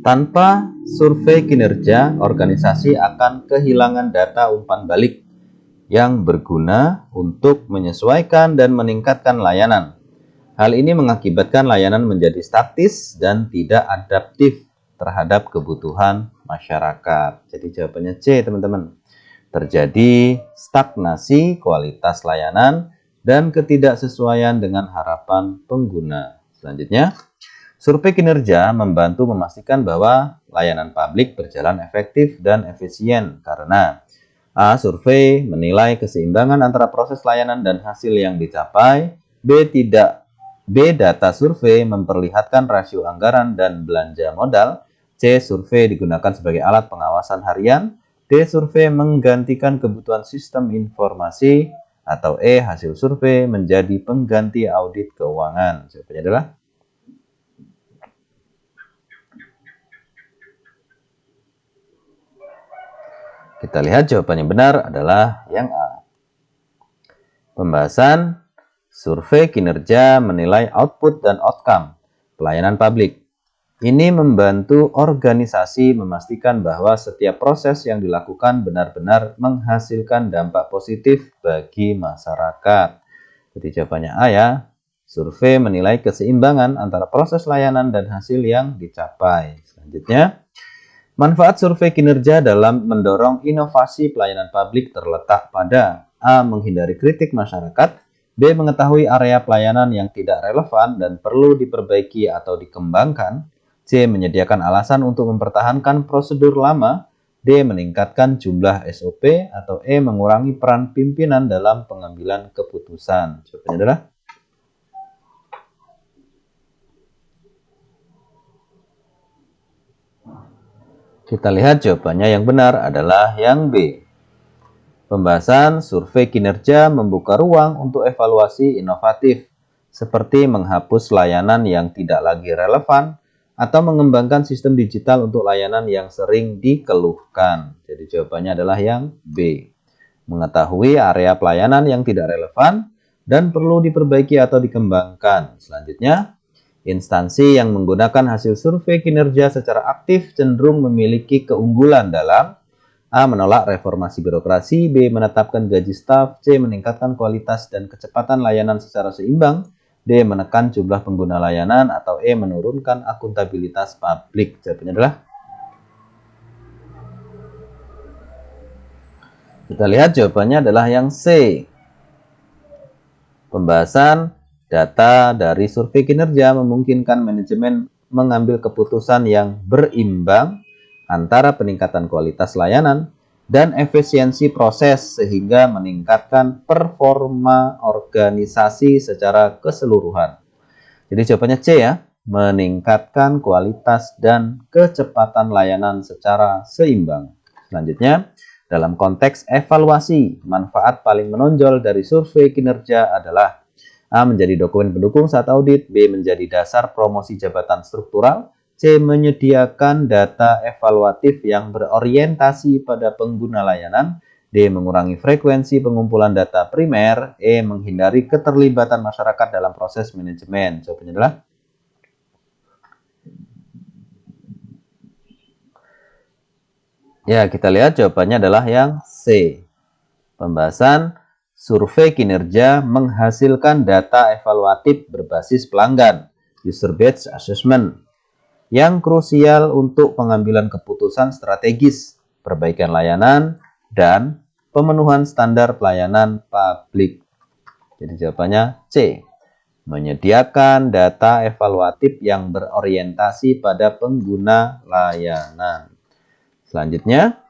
tanpa survei kinerja, organisasi akan kehilangan data umpan balik yang berguna untuk menyesuaikan dan meningkatkan layanan. Hal ini mengakibatkan layanan menjadi statis dan tidak adaptif terhadap kebutuhan masyarakat. Jadi jawabannya C, teman-teman. Terjadi stagnasi kualitas layanan dan ketidaksesuaian dengan harapan pengguna. Selanjutnya, survei kinerja membantu memastikan bahwa layanan publik berjalan efektif dan efisien karena A. Survei menilai keseimbangan antara proses layanan dan hasil yang dicapai. B. Data survei memperlihatkan rasio anggaran dan belanja modal. C. Survei digunakan sebagai alat pengawasan harian. D. Survei menggantikan kebutuhan sistem informasi. Atau E. Hasil survei menjadi pengganti audit keuangan. Jawabannya adalah kita lihat jawaban yang benar adalah yang A. Pembahasan survei kinerja menilai output dan outcome pelayanan publik. Ini membantu organisasi memastikan bahwa setiap proses yang dilakukan benar-benar menghasilkan dampak positif bagi masyarakat. Jadi jawabannya A ya. Survei menilai keseimbangan antara proses layanan dan hasil yang dicapai. Selanjutnya, manfaat survei kinerja dalam mendorong inovasi pelayanan publik terletak pada A. Menghindari kritik masyarakat. B. Mengetahui area pelayanan yang tidak relevan dan perlu diperbaiki atau dikembangkan. C. Menyediakan alasan untuk mempertahankan prosedur lama. D. Meningkatkan jumlah SOP. Atau E. Mengurangi peran pimpinan dalam pengambilan keputusan. Jawabannya adalah kita lihat jawabannya yang benar adalah yang B. Pembahasan survei kinerja membuka ruang untuk evaluasi inovatif, seperti menghapus layanan yang tidak lagi relevan atau mengembangkan sistem digital untuk layanan yang sering dikeluhkan. Jadi jawabannya adalah yang B. Mengetahui area pelayanan yang tidak relevan dan perlu diperbaiki atau dikembangkan. Selanjutnya, instansi yang menggunakan hasil survei kinerja secara aktif cenderung memiliki keunggulan dalam A. Menolak reformasi birokrasi. B. Menetapkan gaji staf. C. Meningkatkan kualitas dan kecepatan layanan secara seimbang. D. Menekan jumlah pengguna layanan. Atau E. Menurunkan akuntabilitas publik. Jawabannya adalah kita lihat jawabannya adalah yang C. Pembahasan data dari survei kinerja memungkinkan manajemen mengambil keputusan yang berimbang antara peningkatan kualitas layanan dan efisiensi proses sehingga meningkatkan performa organisasi secara keseluruhan. Jadi jawabannya C ya, meningkatkan kualitas dan kecepatan layanan secara seimbang. Selanjutnya, dalam konteks evaluasi, manfaat paling menonjol dari survei kinerja adalah A. Menjadi dokumen pendukung saat audit. B. Menjadi dasar promosi jabatan struktural. C. Menyediakan data evaluatif yang berorientasi pada pengguna layanan. D. Mengurangi frekuensi pengumpulan data primer. E. Menghindari keterlibatan masyarakat dalam proses manajemen. Jawabannya adalah ya, kita lihat jawabannya adalah yang C. Pembahasan survei kinerja menghasilkan data evaluatif berbasis pelanggan, user-based assessment, yang krusial untuk pengambilan keputusan strategis, perbaikan layanan, dan pemenuhan standar pelayanan publik. Jadi jawabannya C. Menyediakan data evaluatif yang berorientasi pada pengguna layanan. Selanjutnya,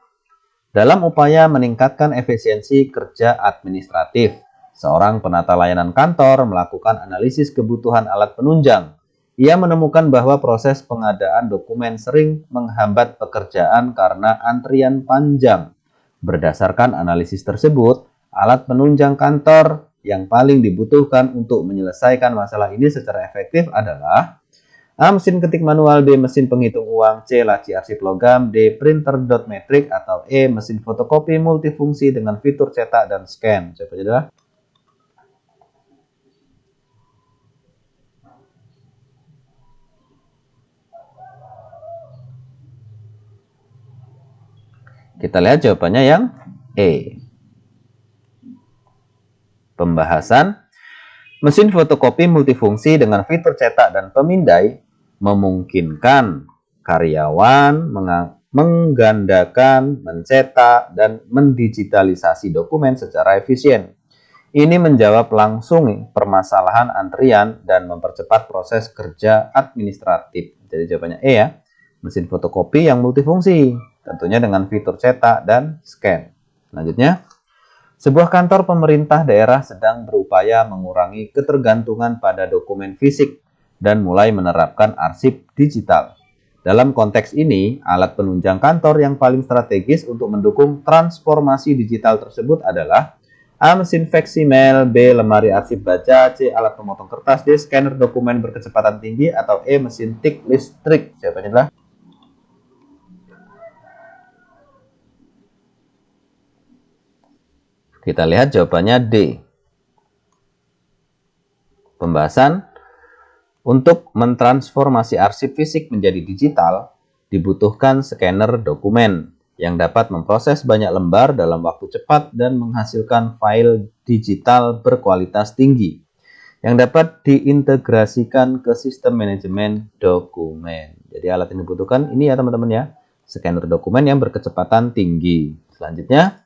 dalam upaya meningkatkan efisiensi kerja administratif, seorang penata layanan kantor melakukan analisis kebutuhan alat penunjang. Ia menemukan bahwa proses pengadaan dokumen sering menghambat pekerjaan karena antrian panjang. Berdasarkan analisis tersebut, alat penunjang kantor yang paling dibutuhkan untuk menyelesaikan masalah ini secara efektif adalah A. Mesin ketik manual. B. Mesin penghitung uang. C. Laci arsip logam. D. Printer dot matrix. Atau E. Mesin fotokopi multifungsi dengan fitur cetak dan scan. Siapa adalah? Kita lihat jawabannya yang E. Pembahasan mesin fotokopi multifungsi dengan fitur cetak dan pemindai memungkinkan karyawan menggandakan, mencetak, dan mendigitalisasi dokumen secara efisien. Ini menjawab langsung permasalahan antrian dan mempercepat proses kerja administratif. Jadi jawabannya E ya, mesin fotokopi yang multifungsi, tentunya dengan fitur cetak dan scan. Selanjutnya, sebuah kantor pemerintah daerah sedang berupaya mengurangi ketergantungan pada dokumen fisik dan mulai menerapkan arsip digital. Dalam konteks ini, alat penunjang kantor yang paling strategis untuk mendukung transformasi digital tersebut adalah A. Mesin faksimal. B. Lemari arsip baja. C. Alat pemotong kertas. D. Scanner dokumen berkecepatan tinggi. Atau E. Mesin tik listrik. Jawabannya adalah kita lihat jawabannya D. Pembahasan untuk mentransformasi arsip fisik menjadi digital dibutuhkan scanner dokumen yang dapat memproses banyak lembar dalam waktu cepat dan menghasilkan file digital berkualitas tinggi yang dapat diintegrasikan ke sistem manajemen dokumen. Jadi alat yang dibutuhkan ini ya teman-teman ya, scanner dokumen yang berkecepatan tinggi. Selanjutnya,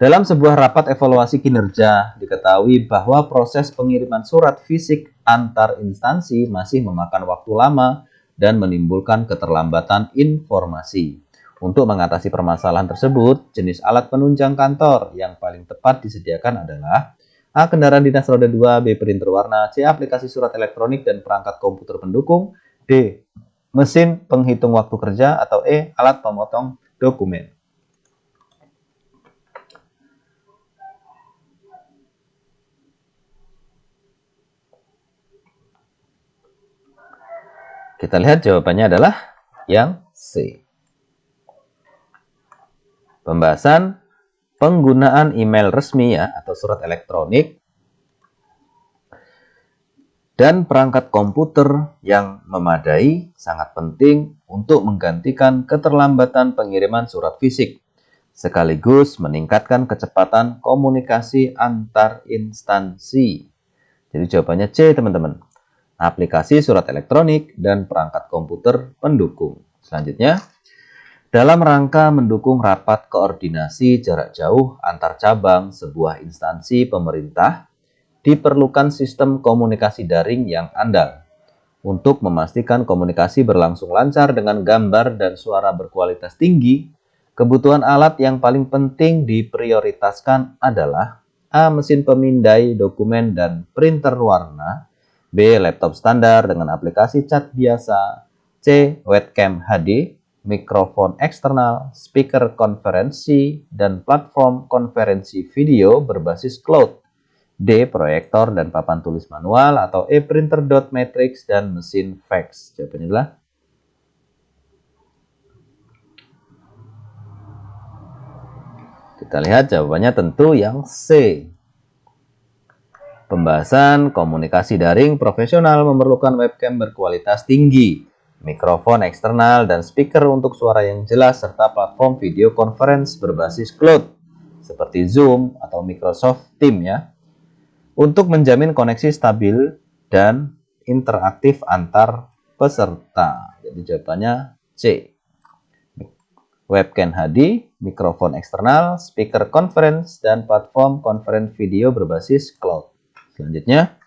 dalam sebuah rapat evaluasi kinerja, diketahui bahwa proses pengiriman surat fisik antar instansi masih memakan waktu lama dan menimbulkan keterlambatan informasi. Untuk mengatasi permasalahan tersebut, jenis alat penunjang kantor yang paling tepat disediakan adalah A. Kendaraan dinas roda 2, B. Printer warna, C. Aplikasi surat elektronik dan perangkat komputer pendukung, D. Mesin penghitung waktu kerja, atau E. Alat pemotong dokumen. Kita lihat jawabannya adalah yang C. Pembahasan penggunaan email resmi ya atau surat elektronik dan perangkat komputer yang memadai sangat penting untuk menggantikan keterlambatan pengiriman surat fisik sekaligus meningkatkan kecepatan komunikasi antar instansi. Jadi jawabannya C teman-teman. Aplikasi surat elektronik dan perangkat komputer pendukung. Selanjutnya, dalam rangka mendukung rapat koordinasi jarak jauh antar cabang sebuah instansi pemerintah, diperlukan sistem komunikasi daring yang andal. Untuk memastikan komunikasi berlangsung lancar dengan gambar dan suara berkualitas tinggi, kebutuhan alat yang paling penting diprioritaskan adalah A. Mesin pemindai dokumen dan printer warna, B. Laptop standar dengan aplikasi cat biasa, C. Webcam HD, mikrofon eksternal, speaker konferensi, dan platform konferensi video berbasis cloud, D. Proyektor dan papan tulis manual, atau E. Printer dot matrix dan mesin fax. Jawabannya adalah kita lihat jawabannya tentu yang C. Pembahasan komunikasi daring profesional memerlukan webcam berkualitas tinggi, mikrofon eksternal dan speaker untuk suara yang jelas, serta platform video conference berbasis cloud seperti Zoom atau Microsoft Teams ya, untuk menjamin koneksi stabil dan interaktif antar peserta. Jadi jawabannya C. Webcam HD, mikrofon eksternal, speaker conference, dan platform conference video berbasis cloud. Selanjutnya,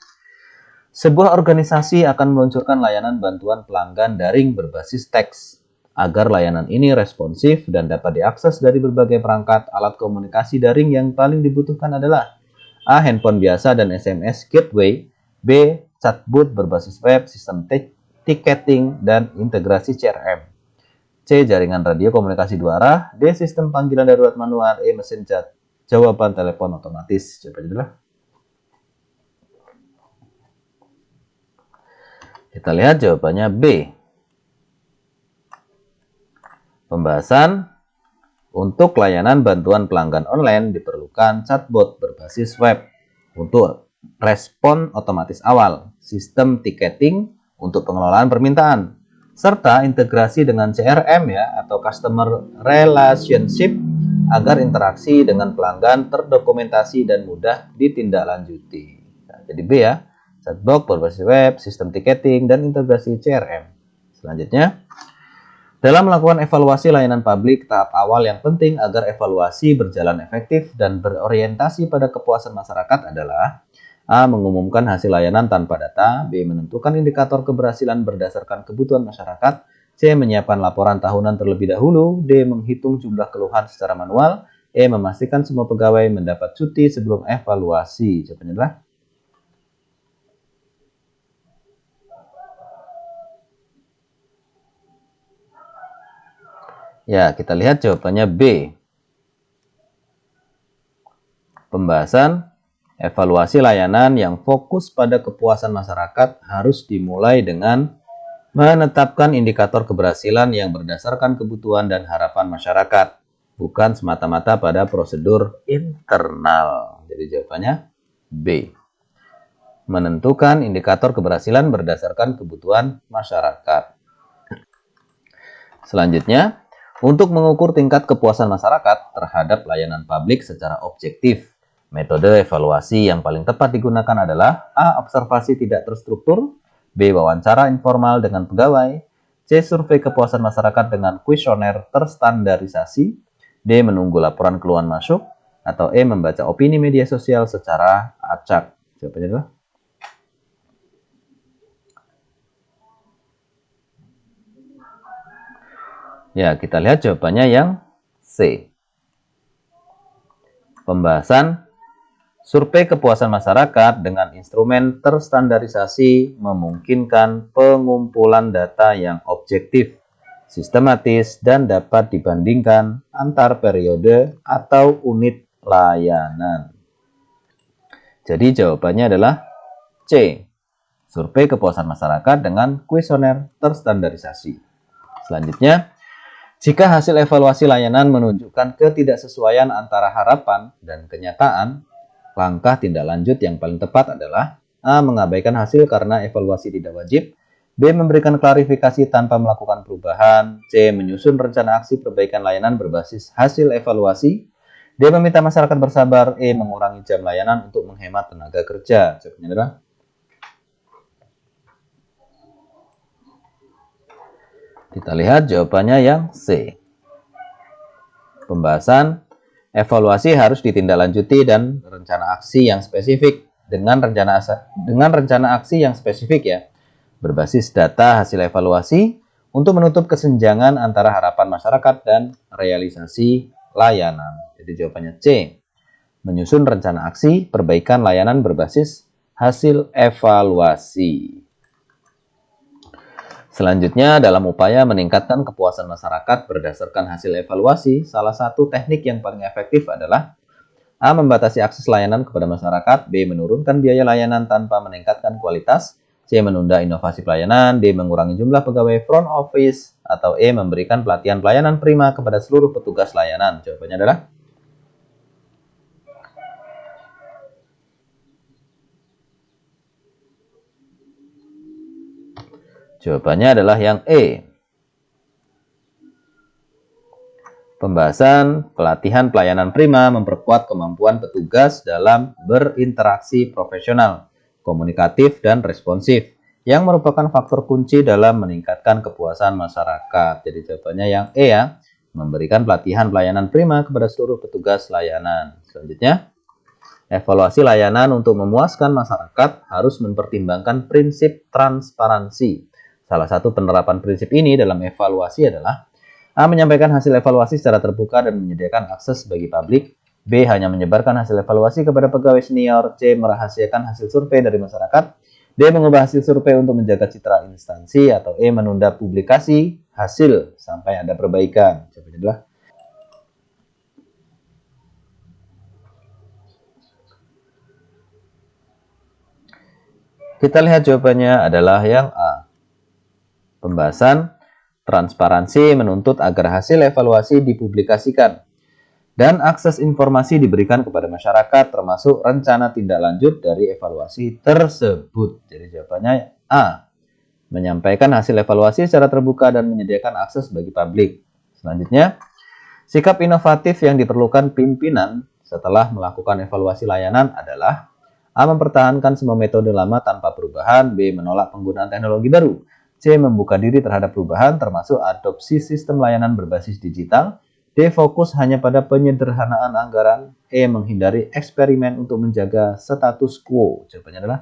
Sebuah organisasi akan meluncurkan layanan bantuan pelanggan daring berbasis teks. Agar layanan ini responsif dan dapat diakses dari berbagai perangkat, alat komunikasi daring yang paling dibutuhkan adalah A. Handphone biasa dan SMS gateway. B. Chatbot berbasis web, sistem ticketing, dan integrasi CRM. C. Jaringan radio komunikasi dua arah. D. Sistem panggilan darurat manual. E. Mesin jawaban telepon otomatis. Jawabannya adalah, kita lihat jawabannya B. Pembahasan, untuk layanan bantuan pelanggan online diperlukan chatbot berbasis web untuk respon otomatis awal, sistem ticketing untuk pengelolaan permintaan, serta integrasi dengan CRM atau Customer Relationship agar interaksi dengan pelanggan terdokumentasi dan mudah ditindaklanjuti. Nah, jadi B chatbot berbasis web, sistem ticketing, dan integrasi CRM. Selanjutnya, dalam melakukan evaluasi layanan publik, tahap awal yang penting agar evaluasi berjalan efektif dan berorientasi pada kepuasan masyarakat adalah A. Mengumumkan hasil layanan tanpa data. B. Menentukan indikator keberhasilan berdasarkan kebutuhan masyarakat. C. Menyiapkan laporan tahunan terlebih dahulu. D. Menghitung jumlah keluhan secara manual. E. Memastikan semua pegawai mendapat cuti sebelum evaluasi. Jawabannya adalah, ya, kita lihat jawabannya B. Pembahasan, evaluasi layanan yang fokus pada kepuasan masyarakat harus dimulai dengan menetapkan indikator keberhasilan yang berdasarkan kebutuhan dan harapan masyarakat, bukan semata-mata pada prosedur internal. Jadi jawabannya B. Menentukan indikator keberhasilan berdasarkan kebutuhan masyarakat. Selanjutnya, untuk mengukur tingkat kepuasan masyarakat terhadap layanan publik secara objektif, metode evaluasi yang paling tepat digunakan adalah A. Observasi tidak terstruktur. B. Wawancara informal dengan pegawai. C. Survei kepuasan masyarakat dengan kuesioner terstandarisasi. D. Menunggu laporan keluhan masuk. Atau E. Membaca opini media sosial secara acak. Jawabannya adalah, ya, kita lihat jawabannya yang C. Pembahasan, survei kepuasan masyarakat dengan instrumen terstandarisasi memungkinkan pengumpulan data yang objektif, sistematis, dan dapat dibandingkan antar periode atau unit layanan. Jadi jawabannya adalah C. Survei kepuasan masyarakat dengan kuesioner terstandarisasi. Selanjutnya, jika hasil evaluasi layanan menunjukkan ketidaksesuaian antara harapan dan kenyataan, langkah tindak lanjut yang paling tepat adalah A. Mengabaikan hasil karena evaluasi tidak wajib. B. Memberikan klarifikasi tanpa melakukan perubahan. C. Menyusun rencana aksi perbaikan layanan berbasis hasil evaluasi. D. Meminta masyarakat bersabar. E. Mengurangi jam layanan untuk menghemat tenaga kerja. Jawabannya adalah, kita lihat jawabannya yang C. Pembahasan, evaluasi harus ditindaklanjuti dan rencana aksi yang spesifik. Dengan rencana aksi yang spesifik berbasis data hasil evaluasi untuk menutup kesenjangan antara harapan masyarakat dan realisasi layanan. Jadi jawabannya C. Menyusun rencana aksi perbaikan layanan berbasis hasil evaluasi. Selanjutnya, dalam upaya meningkatkan kepuasan masyarakat berdasarkan hasil evaluasi, salah satu teknik yang paling efektif adalah A. Membatasi akses layanan kepada masyarakat. B. Menurunkan biaya layanan tanpa meningkatkan kualitas. C. Menunda inovasi pelayanan. D. Mengurangi jumlah pegawai front office. Atau E. Memberikan pelatihan pelayanan prima kepada seluruh petugas layanan. Jawabannya adalah, jawabannya adalah yang E. Pembahasan, pelatihan pelayanan prima memperkuat kemampuan petugas dalam berinteraksi profesional, komunikatif, dan responsif, yang merupakan faktor kunci dalam meningkatkan kepuasan masyarakat. Jadi jawabannya yang E memberikan pelatihan pelayanan prima kepada seluruh petugas layanan. Selanjutnya, Evaluasi layanan untuk memuaskan masyarakat harus mempertimbangkan prinsip transparansi. Salah satu penerapan prinsip ini dalam evaluasi adalah A. Menyampaikan hasil evaluasi secara terbuka dan menyediakan akses bagi publik. B. Hanya menyebarkan hasil evaluasi kepada pegawai senior. C. Merahasiakan hasil survei dari masyarakat. D. Mengubah hasil survei untuk menjaga citra instansi. Atau E. Menunda publikasi hasil sampai ada perbaikan. Jawabannya adalah kita lihat jawabannya adalah yang A. Pembahasan transparansi menuntut agar hasil evaluasi dipublikasikan dan akses informasi diberikan kepada masyarakat termasuk rencana tindak lanjut dari evaluasi tersebut. Jadi jawabannya A. Menyampaikan hasil evaluasi secara terbuka dan menyediakan akses bagi publik. Selanjutnya, sikap inovatif yang diperlukan pimpinan setelah melakukan evaluasi layanan adalah A. Mempertahankan semua metode lama tanpa perubahan. B. Menolak penggunaan teknologi baru. C. Membuka diri terhadap perubahan termasuk adopsi sistem layanan berbasis digital. D. Fokus hanya pada penyederhanaan anggaran. E. Menghindari eksperimen untuk menjaga status quo. Jawabannya adalah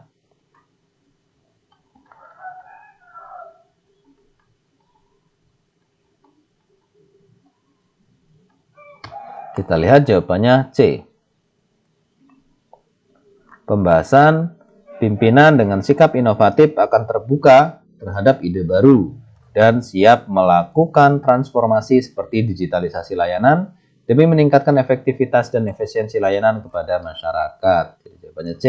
kita lihat jawabannya C. Pembahasan pimpinan dengan sikap inovatif akan terbuka terhadap ide baru dan siap melakukan transformasi seperti digitalisasi layanan demi meningkatkan efektivitas dan efisiensi layanan kepada masyarakat. Jadi jawabannya C.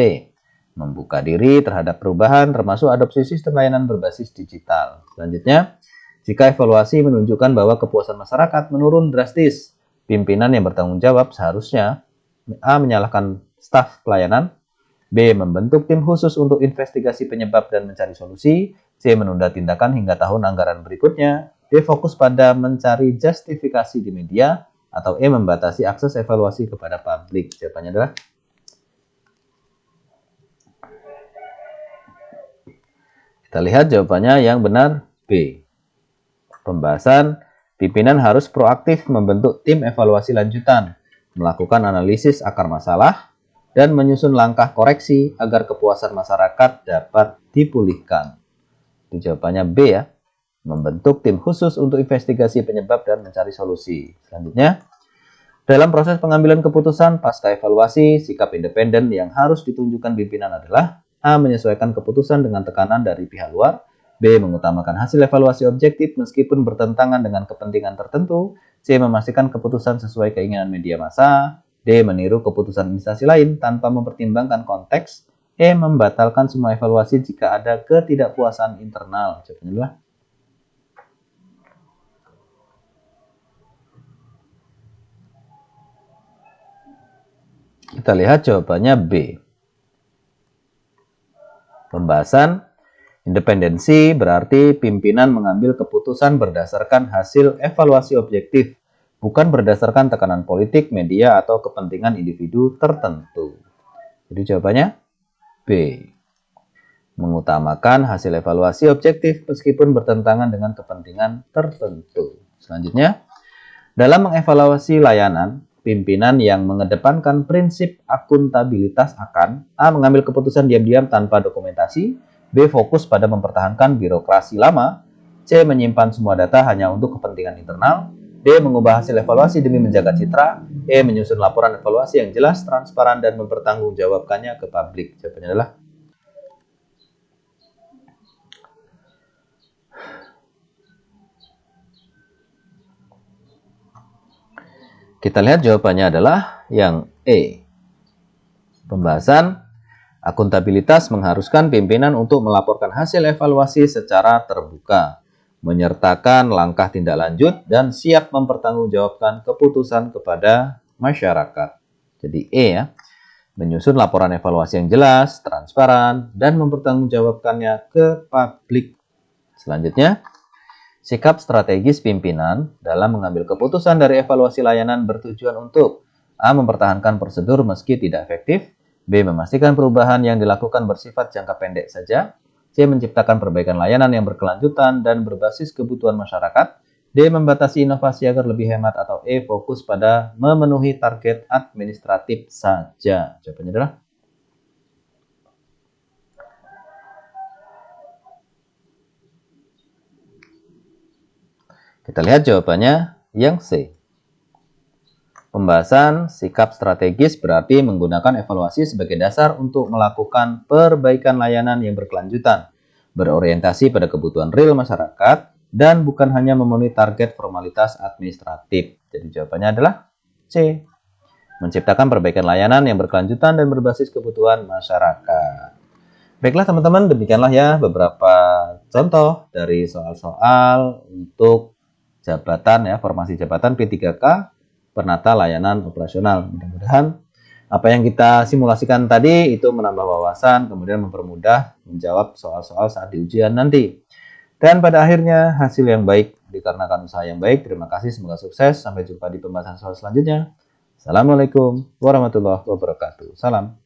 Membuka diri terhadap perubahan termasuk adopsi sistem layanan berbasis digital. Selanjutnya, jika evaluasi menunjukkan bahwa kepuasan masyarakat menurun drastis, pimpinan yang bertanggung jawab seharusnya A. Menyalahkan staf pelayanan. B. Membentuk tim khusus untuk investigasi penyebab dan mencari solusi. C. Menunda tindakan hingga tahun anggaran berikutnya. D. Fokus pada mencari justifikasi di media. Atau E. Membatasi akses evaluasi kepada publik. Jawabannya adalah kita lihat jawabannya yang benar B. Pembahasan pimpinan harus proaktif membentuk tim evaluasi lanjutan, melakukan analisis akar masalah, dan menyusun langkah koreksi agar kepuasan masyarakat dapat dipulihkan. Itu jawabannya B ya. Membentuk tim khusus untuk investigasi penyebab dan mencari solusi. Selanjutnya, dalam proses pengambilan keputusan pasca evaluasi, sikap independen yang harus ditunjukkan pimpinan adalah A. Menyesuaikan keputusan dengan tekanan dari pihak luar. B. Mengutamakan hasil evaluasi objektif meskipun bertentangan dengan kepentingan tertentu. C. Memastikan keputusan sesuai keinginan media massa. D. Meniru keputusan instansi lain tanpa mempertimbangkan konteks. E. Membatalkan semua evaluasi jika ada ketidakpuasan internal. Jawabannya adalah kita lihat jawabannya B. Pembahasan independensi berarti pimpinan mengambil keputusan berdasarkan hasil evaluasi objektif, bukan berdasarkan tekanan politik, media, atau kepentingan individu tertentu. Jadi jawabannya B. Mengutamakan hasil evaluasi objektif meskipun bertentangan dengan kepentingan tertentu. Selanjutnya, dalam mengevaluasi layanan, pimpinan yang mengedepankan prinsip akuntabilitas akan A. Mengambil keputusan diam-diam tanpa dokumentasi. B. Fokus pada mempertahankan birokrasi lama. C. Menyimpan semua data hanya untuk kepentingan internal. D. Mengubah hasil evaluasi demi menjaga citra. E. Menyusun laporan evaluasi yang jelas, transparan, dan mempertanggungjawabkannya ke publik. Jawabannya adalah kita lihat jawabannya adalah yang E. Pembahasan akuntabilitas mengharuskan pimpinan untuk melaporkan hasil evaluasi secara terbuka, menyertakan langkah tindak lanjut, dan siap mempertanggungjawabkan keputusan kepada masyarakat. Jadi E ya, menyusun laporan evaluasi yang jelas, transparan, dan mempertanggungjawabkannya ke publik. Selanjutnya, sikap strategis pimpinan dalam mengambil keputusan dari evaluasi layanan bertujuan untuk A. Mempertahankan prosedur meski tidak efektif. B. Memastikan perubahan yang dilakukan bersifat jangka pendek saja. C. Menciptakan perbaikan layanan yang berkelanjutan dan berbasis kebutuhan masyarakat. D. Membatasi inovasi agar lebih hemat, atau E. Fokus pada memenuhi target administratif saja. Jawabannya adalah kita lihat jawabannya yang C. Pembahasan sikap strategis berarti menggunakan evaluasi sebagai dasar untuk melakukan perbaikan layanan yang berkelanjutan, berorientasi pada kebutuhan real masyarakat, dan bukan hanya memenuhi target formalitas administratif. Jadi jawabannya adalah C. Menciptakan perbaikan layanan yang berkelanjutan dan berbasis kebutuhan masyarakat. Baiklah teman-teman, demikianlah ya beberapa contoh dari soal-soal untuk jabatan ya, formasi jabatan P3K penata layanan operasional. Mudah-mudahan apa yang kita simulasikan tadi itu menambah wawasan, kemudian mempermudah menjawab soal-soal saat di ujian nanti. Dan pada akhirnya hasil yang baik dikarenakan usaha yang baik. Terima kasih, semoga sukses. Sampai jumpa di pembahasan soal selanjutnya. Assalamualaikum warahmatullahi wabarakatuh. Salam.